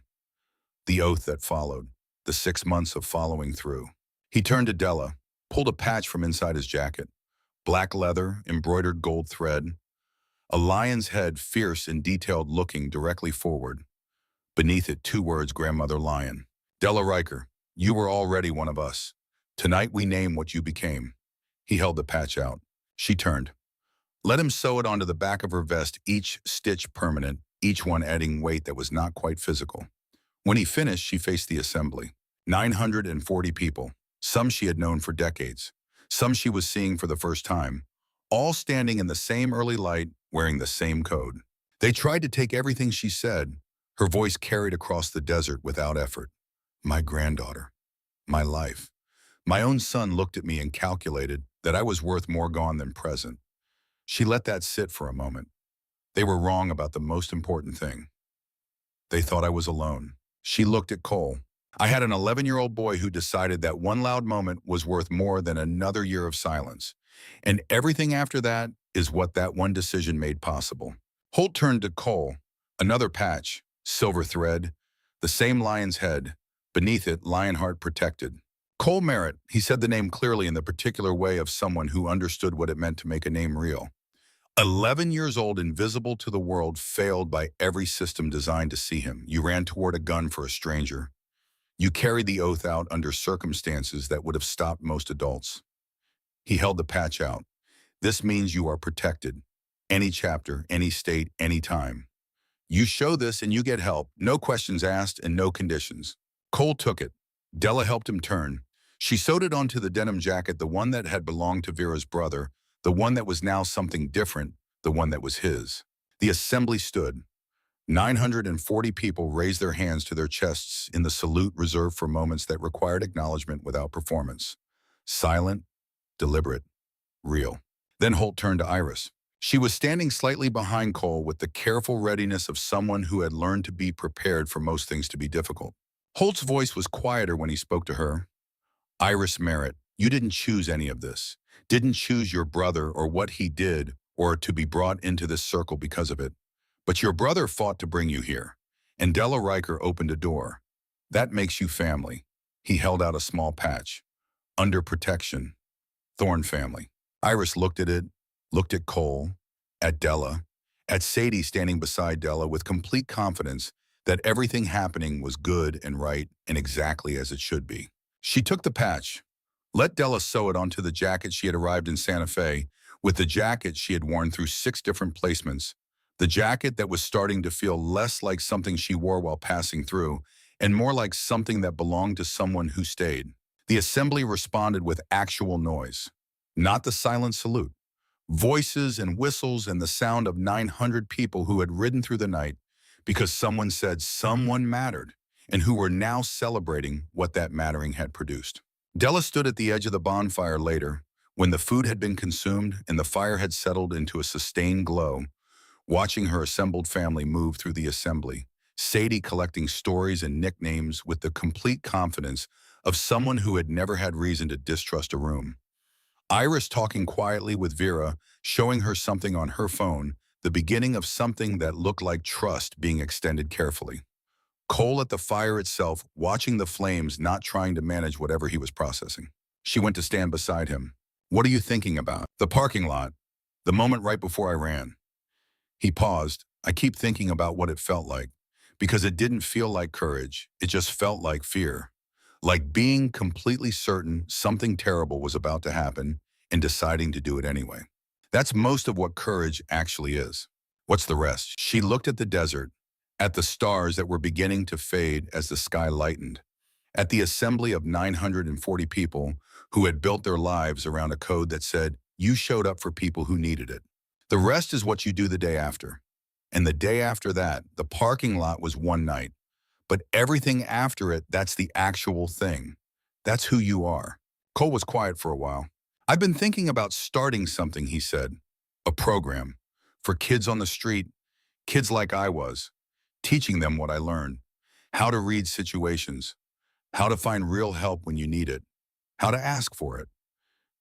The oath that followed. The 6 months of following through. He turned to Della, pulled a patch from inside his jacket. Black leather, embroidered gold thread. A lion's head, fierce and detailed, looking directly forward. Beneath it, 2 words, Grandmother Lion. Della Riker, you were already one of us. Tonight we name what you became. He held the patch out. She turned. Let him sew it onto the back of her vest, each stitch permanent, each one adding weight that was not quite physical. When he finished, she faced the assembly. 940 people. Some she had known for decades. Some she was seeing for the first time. All standing in the same early light, wearing the same code. They tried to take everything she said. Her voice carried across the desert without effort. My granddaughter. My life. My own son looked at me and calculated that I was worth more gone than present. She let that sit for a moment. They were wrong about the most important thing. They thought I was alone. She looked at Cole. I had an 11-year-old boy who decided that one loud moment was worth more than another year of silence. And everything after that is what that one decision made possible. Holt turned to Cole. Another patch, silver thread, the same lion's head. Beneath it, Lionheart protected. Cole Merritt, he said the name clearly in the particular way of someone who understood what it meant to make a name real. 11 years old, invisible to the world, failed by every system designed to see him. You ran toward a gun for a stranger. You carried the oath out under circumstances that would have stopped most adults. He held the patch out. This means you are protected. Any chapter, any state, any time. You show this and you get help. No questions asked and no conditions. Cole took it. Della helped him turn. She sewed it onto the denim jacket, the one that had belonged to Vera's brother, the one that was now something different, the one that was his. The assembly stood. 940 people raised their hands to their chests in the salute reserved for moments that required acknowledgement without performance. Silent, deliberate, real. Then Holt turned to Iris. She was standing slightly behind Cole with the careful readiness of someone who had learned to be prepared for most things to be difficult. Holt's voice was quieter when he spoke to her. Iris Merritt, you didn't choose any of this. Didn't choose your brother or what he did or to be brought into this circle because of it. But your brother fought to bring you here. And Della Riker opened a door. That makes you family. He held out a small patch. Under protection. Thorne family. Iris looked at it, looked at Cole, at Della, at Sadie standing beside Della with complete confidence that everything happening was good and right and exactly as it should be. She took the patch, let Della sew it onto the jacket she had arrived in Santa Fe, with the jacket she had worn through 6 different placements, the jacket that was starting to feel less like something she wore while passing through and more like something that belonged to someone who stayed. The assembly responded with actual noise, not the silent salute. Voices and whistles and the sound of 900 people who had ridden through the night because someone said someone mattered and who were now celebrating what that mattering had produced. Della stood at the edge of the bonfire later, when the food had been consumed and the fire had settled into a sustained glow, watching her assembled family move through the assembly, Sadie collecting stories and nicknames with the complete confidence of someone who had never had reason to distrust a room. Iris talking quietly with Vera, showing her something on her phone, the beginning of something that looked like trust being extended carefully. Cole at the fire itself, watching the flames, not trying to manage whatever he was processing. She went to stand beside him. What are you thinking about? The parking lot. The moment right before I ran. He paused. I keep thinking about what it felt like, because it didn't feel like courage. It just felt like fear. Like being completely certain something terrible was about to happen and deciding to do it anyway. That's most of what courage actually is. What's the rest? She looked at the desert, at the stars that were beginning to fade as the sky lightened, at the assembly of 940 people who had built their lives around a code that said, you showed up for people who needed it. The rest is what you do the day after. And the day after that, the parking lot was one night. But everything after it, that's the actual thing. That's who you are. Cole was quiet for a while. I've been thinking about starting something, he said. A program. For kids on the street, kids like I was. Teaching them what I learned. How to read situations. How to find real help when you need it. How to ask for it.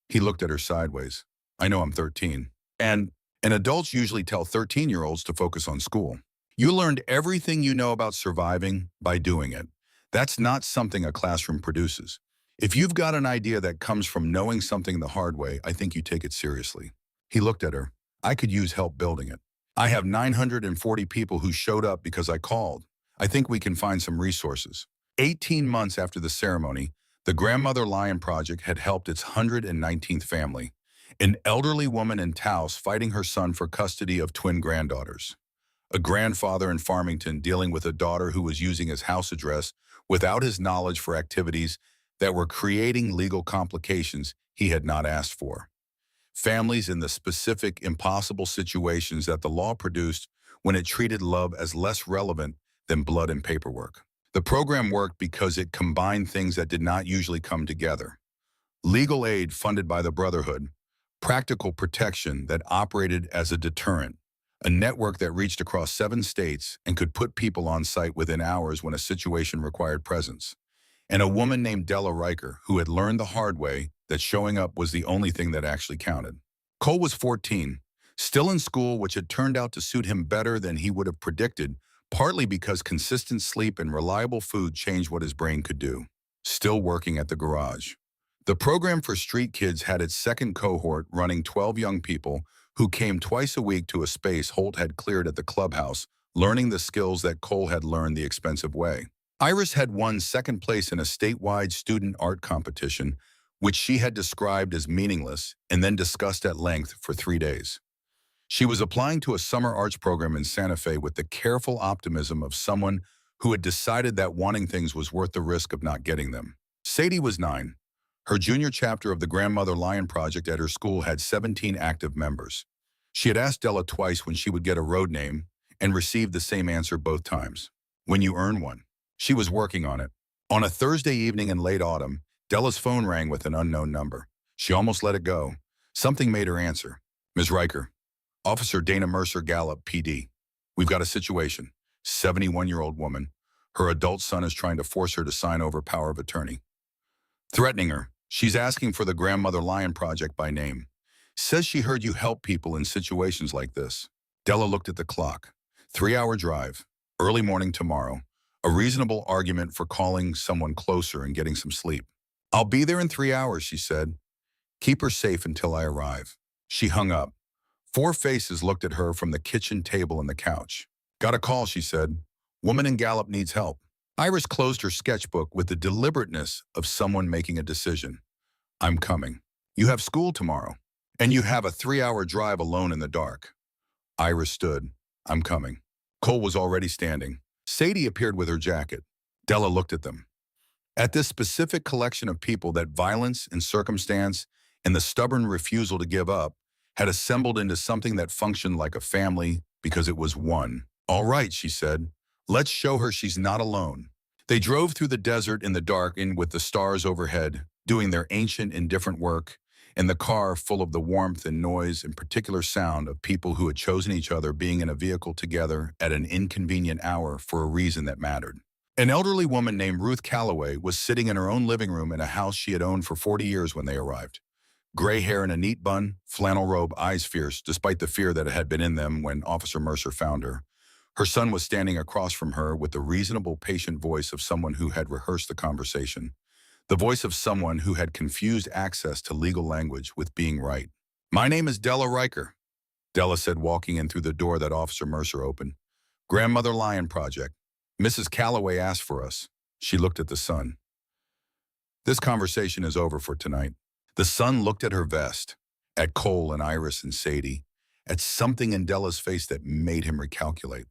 He looked at her sideways. I know I'm 13. And adults usually tell 13-year-olds to focus on school. You learned everything you know about surviving by doing it. That's not something a classroom produces. If you've got an idea that comes from knowing something the hard way, I think you take it seriously. He looked at her. I could use help building it. I have 940 people who showed up because I called. I think we can find some resources. 18 months after the ceremony, the Grandmother Lion Project had helped its 119th family, an elderly woman in Taos fighting her son for custody of twin granddaughters. A grandfather in Farmington dealing with a daughter who was using his house address without his knowledge for activities that were creating legal complications he had not asked for. Families in the specific impossible situations that the law produced when it treated love as less relevant than blood and paperwork. The program worked because it combined things that did not usually come together. Legal aid funded by the Brotherhood, practical protection that operated as a deterrent, a network that reached across 7 states and could put people on site within hours when a situation required presence, and a woman named Della Riker who had learned the hard way that showing up was the only thing that actually counted. Cole was 14, still in school, which had turned out to suit him better than he would have predicted, partly because consistent sleep and reliable food changed what his brain could do. Still working at the garage. The program for street kids had its second cohort running 12 young people who came twice a week to a space Holt had cleared at the clubhouse, learning the skills that Cole had learned the expensive way. Iris had won second place in a statewide student art competition, which she had described as meaningless and then discussed at length for 3 days. She was applying to a summer arts program in Santa Fe with the careful optimism of someone who had decided that wanting things was worth the risk of not getting them. Sadie was 9. Her junior chapter of the Grandmother Lion Project at her school had 17 active members. She had asked Della twice when she would get a road name and received the same answer both times. When you earn one. She was working on it. On a Thursday evening in late autumn, Della's phone rang with an unknown number. She almost let it go. Something made her answer. Ms. Riker. Officer Dana Mercer Gallup, PD. We've got a situation. 71-year-old woman. Her adult son is trying to force her to sign over power of attorney. Threatening her. She's asking for the Grandmother Lion Project by name. Says she heard you help people in situations like this. Della looked at the clock. 3-hour drive. Early morning tomorrow. A reasonable argument for calling someone closer and getting some sleep. I'll be there in 3 hours, she said. Keep her safe until I arrive. She hung up. 4 faces looked at her from the kitchen table and the couch. Got a call, she said. Woman in Gallup needs help. Iris closed her sketchbook with the deliberateness of someone making a decision. I'm coming. You have school tomorrow, and you have a 3-hour drive alone in the dark. Iris stood. I'm coming. Cole was already standing. Sadie appeared with her jacket. Della looked at them. At this specific collection of people that violence and circumstance and the stubborn refusal to give up had assembled into something that functioned like a family because it was one. All right, she said. Let's show her she's not alone. They drove through the desert in the dark and with the stars overhead, doing their ancient, indifferent work, and the car full of the warmth and noise and particular sound of people who had chosen each other being in a vehicle together at an inconvenient hour for a reason that mattered. An elderly woman named Ruth Calloway was sitting in her own living room in a house she had owned for 40 years when they arrived. Gray hair in a neat bun, flannel robe, eyes fierce, despite the fear that had been in them when Officer Mercer found her. Her son was standing across from her with the reasonable, patient voice of someone who had rehearsed the conversation. The voice of someone who had confused access to legal language with being right. My name is Della Riker, Della said, walking in through the door that Officer Mercer opened. Grandmother Lion Project. Mrs. Calloway asked for us. She looked at the son. This conversation is over for tonight. The son looked at her vest, at Cole and Iris and Sadie, at something in Della's face that made him recalculate.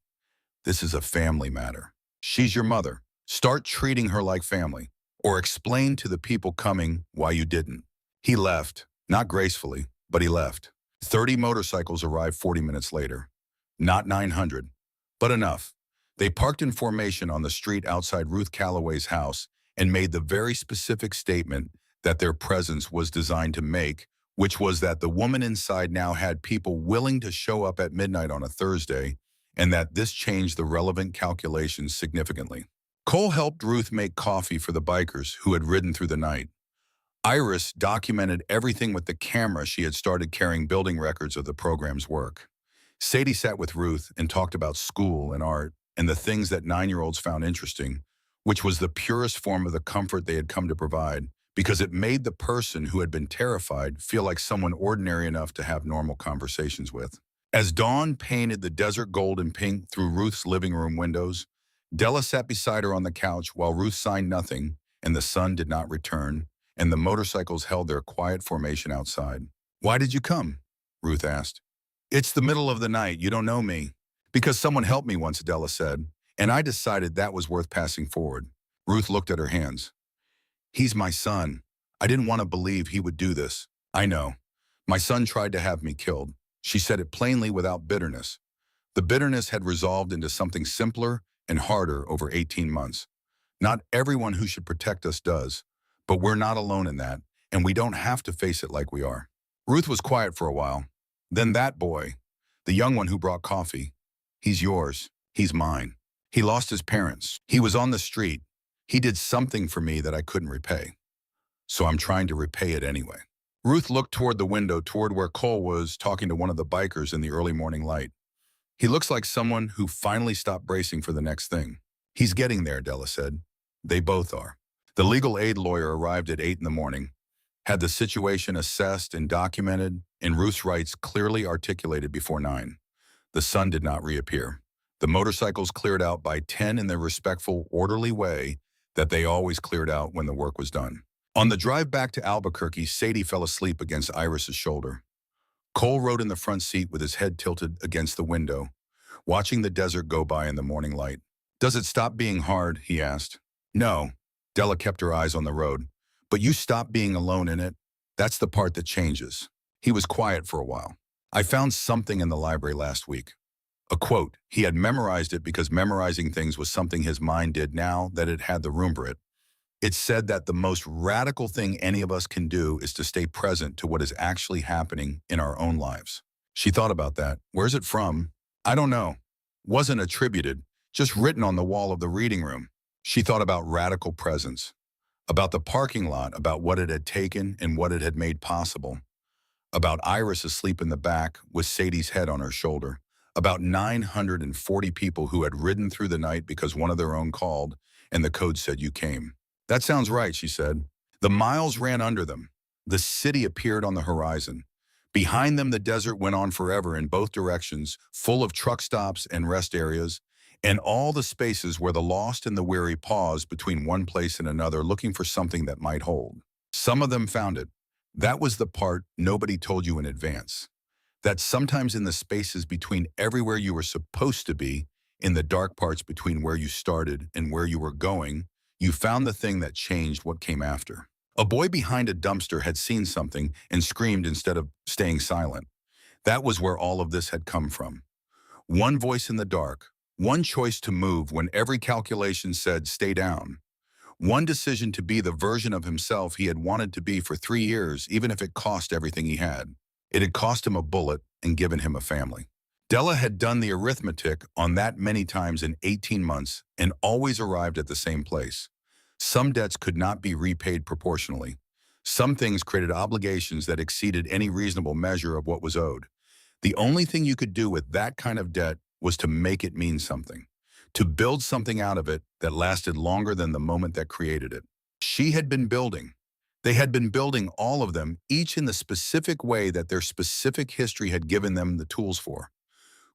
This is a family matter. She's your mother. Start treating her like family, or explain to the people coming why you didn't. He left, not gracefully, but he left. 30 motorcycles arrived 40 minutes later. Not 900, but enough. They parked in formation on the street outside Ruth Calloway's house and made the very specific statement that their presence was designed to make, which was that the woman inside now had people willing to show up at midnight on a Thursday, and that this changed the relevant calculations significantly. Cole helped Ruth make coffee for the bikers who had ridden through the night. Iris documented everything with the camera she had started carrying building records of the program's work. Sadie sat with Ruth and talked about school and art and the things that 9-year-olds found interesting, which was the purest form of the comfort they had come to provide, because it made the person who had been terrified feel like someone ordinary enough to have normal conversations with. As dawn painted the desert gold and pink through Ruth's living room windows, Della sat beside her on the couch while Ruth signed nothing and the sun did not return, and the motorcycles held their quiet formation outside. Why did you come? Ruth asked. It's the middle of the night. You don't know me. Because someone helped me once, Della said, and I decided that was worth passing forward. Ruth looked at her hands. He's my son. I didn't want to believe he would do this. I know. My son tried to have me killed. She said it plainly without bitterness. The bitterness had resolved into something simpler and harder over 18 months. Not everyone who should protect us does, but we're not alone in that, and we don't have to face it like we are. Ruth was quiet for a while. Then that boy, the young one who brought coffee, he's yours, he's mine. He lost his parents. He was on the street. He did something for me that I couldn't repay. So I'm trying to repay it anyway. Ruth looked toward the window, toward where Cole was talking to one of the bikers in the early morning light. He looks like someone who finally stopped bracing for the next thing. He's getting there, Della said. They both are. The legal aid lawyer arrived at 8 in the morning, had the situation assessed and documented, and Ruth's rights clearly articulated before 9. The sun did not reappear. The motorcycles cleared out by 10 in the respectful, orderly way that they always cleared out when the work was done. On the drive back to Albuquerque, Sadie fell asleep against Iris's shoulder. Cole rode in the front seat with his head tilted against the window, watching the desert go by in the morning light. "Does it stop being hard?" he asked. "No." Della kept her eyes on the road. "But you stop being alone in it. That's the part that changes." He was quiet for a while. "I found something in the library last week." A quote. He had memorized it because memorizing things was something his mind did now that it had the room for it. It said that the most radical thing any of us can do is to stay present to what is actually happening in our own lives. She thought about that. "Where's it from?" "I don't know." Wasn't attributed, just written on the wall of the reading room. She thought about radical presence, about the parking lot, about what it had taken and what it had made possible, about Iris asleep in the back with Sadie's head on her shoulder, about 940 people who had ridden through the night because one of their own called and the code said you came. "That sounds right," she said. The miles ran under them. The city appeared on the horizon. Behind them, the desert went on forever in both directions, full of truck stops and rest areas, and all the spaces where the lost and the weary paused between one place and another looking for something that might hold. Some of them found it. That was the part nobody told you in advance. That sometimes in the spaces between everywhere you were supposed to be, in the dark parts between where you started and where you were going, you found the thing that changed what came after. A boy behind a dumpster had seen something and screamed instead of staying silent. That was where all of this had come from. One voice in the dark, one choice to move when every calculation said stay down. One decision to be the version of himself he had wanted to be for 3 years, even if it cost everything he had. It had cost him a bullet and given him a family. Della had done the arithmetic on that many times in 18 months and always arrived at the same place. Some debts could not be repaid proportionally. Some things created obligations that exceeded any reasonable measure of what was owed. The only thing you could do with that kind of debt was to make it mean something, to build something out of it that lasted longer than the moment that created it. She had been building. They had been building, all of them, each in the specific way that their specific history had given them the tools for.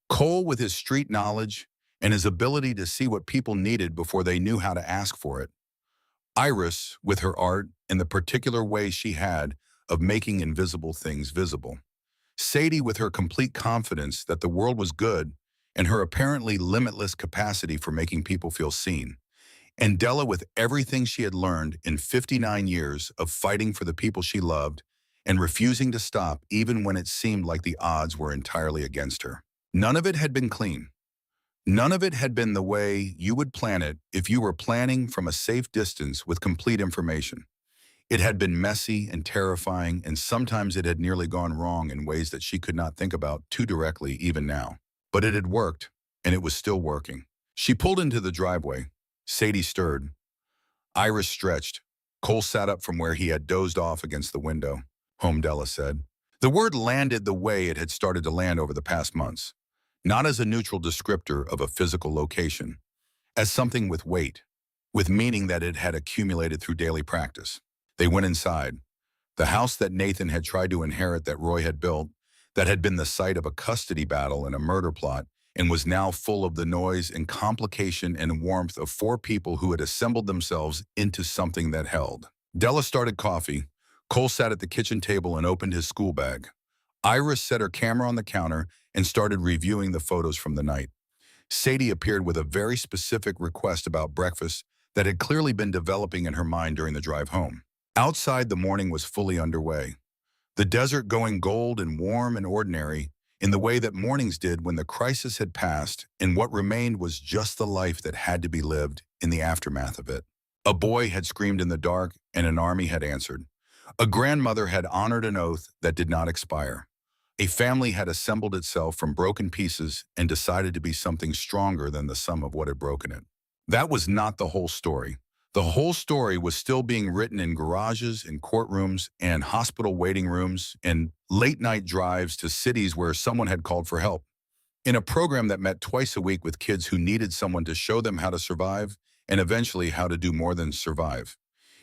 Cole with his street knowledge and his ability to see what people needed before they knew how to ask for it. Iris with her art and the particular way she had of making invisible things visible. Sadie with her complete confidence that the world was good and her apparently limitless capacity for making people feel seen. And Della with everything she had learned in 59 years of fighting for the people she loved and refusing to stop even when it seemed like the odds were entirely against her. None of it had been clean. None of it had been the way you would plan it if you were planning from a safe distance with complete information. It had been messy and terrifying, and sometimes it had nearly gone wrong in ways that she could not think about too directly even now. But it had worked, and it was still working. She pulled into the driveway. Sadie stirred. Iris stretched. Cole sat up from where he had dozed off against the window. "Home," Della said. The word landed the way it had started to land over the past months. Not as a neutral descriptor of a physical location, as something with weight, with meaning that it had accumulated through daily practice. They went inside. The house that Nathan had tried to inherit that Roy had built, that had been the site of a custody battle and a murder plot, and was now full of the noise and complication and warmth of four people who had assembled themselves into something that held. Della started coffee. Cole sat at the kitchen table and opened his school bag. Iris set her camera on the counter and started reviewing the photos from the night. Sadie appeared with a very specific request about breakfast that had clearly been developing in her mind during the drive home. Outside, the morning was fully underway. The desert going gold and warm and ordinary in the way that mornings did when the crisis had passed and what remained was just the life that had to be lived in the aftermath of it. A boy had screamed in the dark and an army had answered. A grandmother had honored an oath that did not expire. A family had assembled itself from broken pieces and decided to be something stronger than the sum of what had broken it. That was not the whole story. The whole story was still being written in garages, in courtrooms, and hospital waiting rooms, and late-night drives to cities where someone had called for help. In a program that met twice a week with kids who needed someone to show them how to survive and eventually how to do more than survive.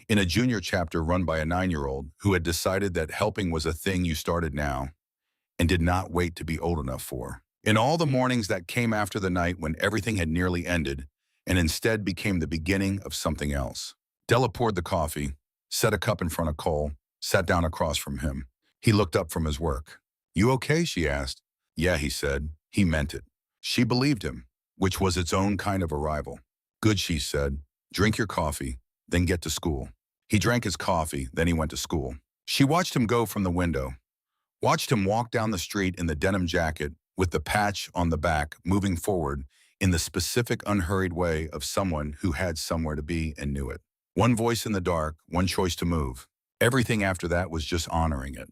In a junior chapter run by a 9-year-old who had decided that helping was a thing you started now and did not wait to be old enough for. In all the mornings that came after the night when everything had nearly ended and instead became the beginning of something else. Della poured the coffee. set a cup in front of Cole, sat down across from him. He looked up from his work. "You okay?" she asked. "Yeah," he said. He meant it. She believed him, which was its own kind of arrival. "Good," she said. "Drink your coffee, then get to school." He drank his coffee, then he went to school. She watched him go from the window, watched him walk down the street in the denim jacket with the patch on the back, moving forward in the specific unhurried way of someone who had somewhere to be and knew it. One voice in the dark, one choice to move. Everything after that was just honoring it.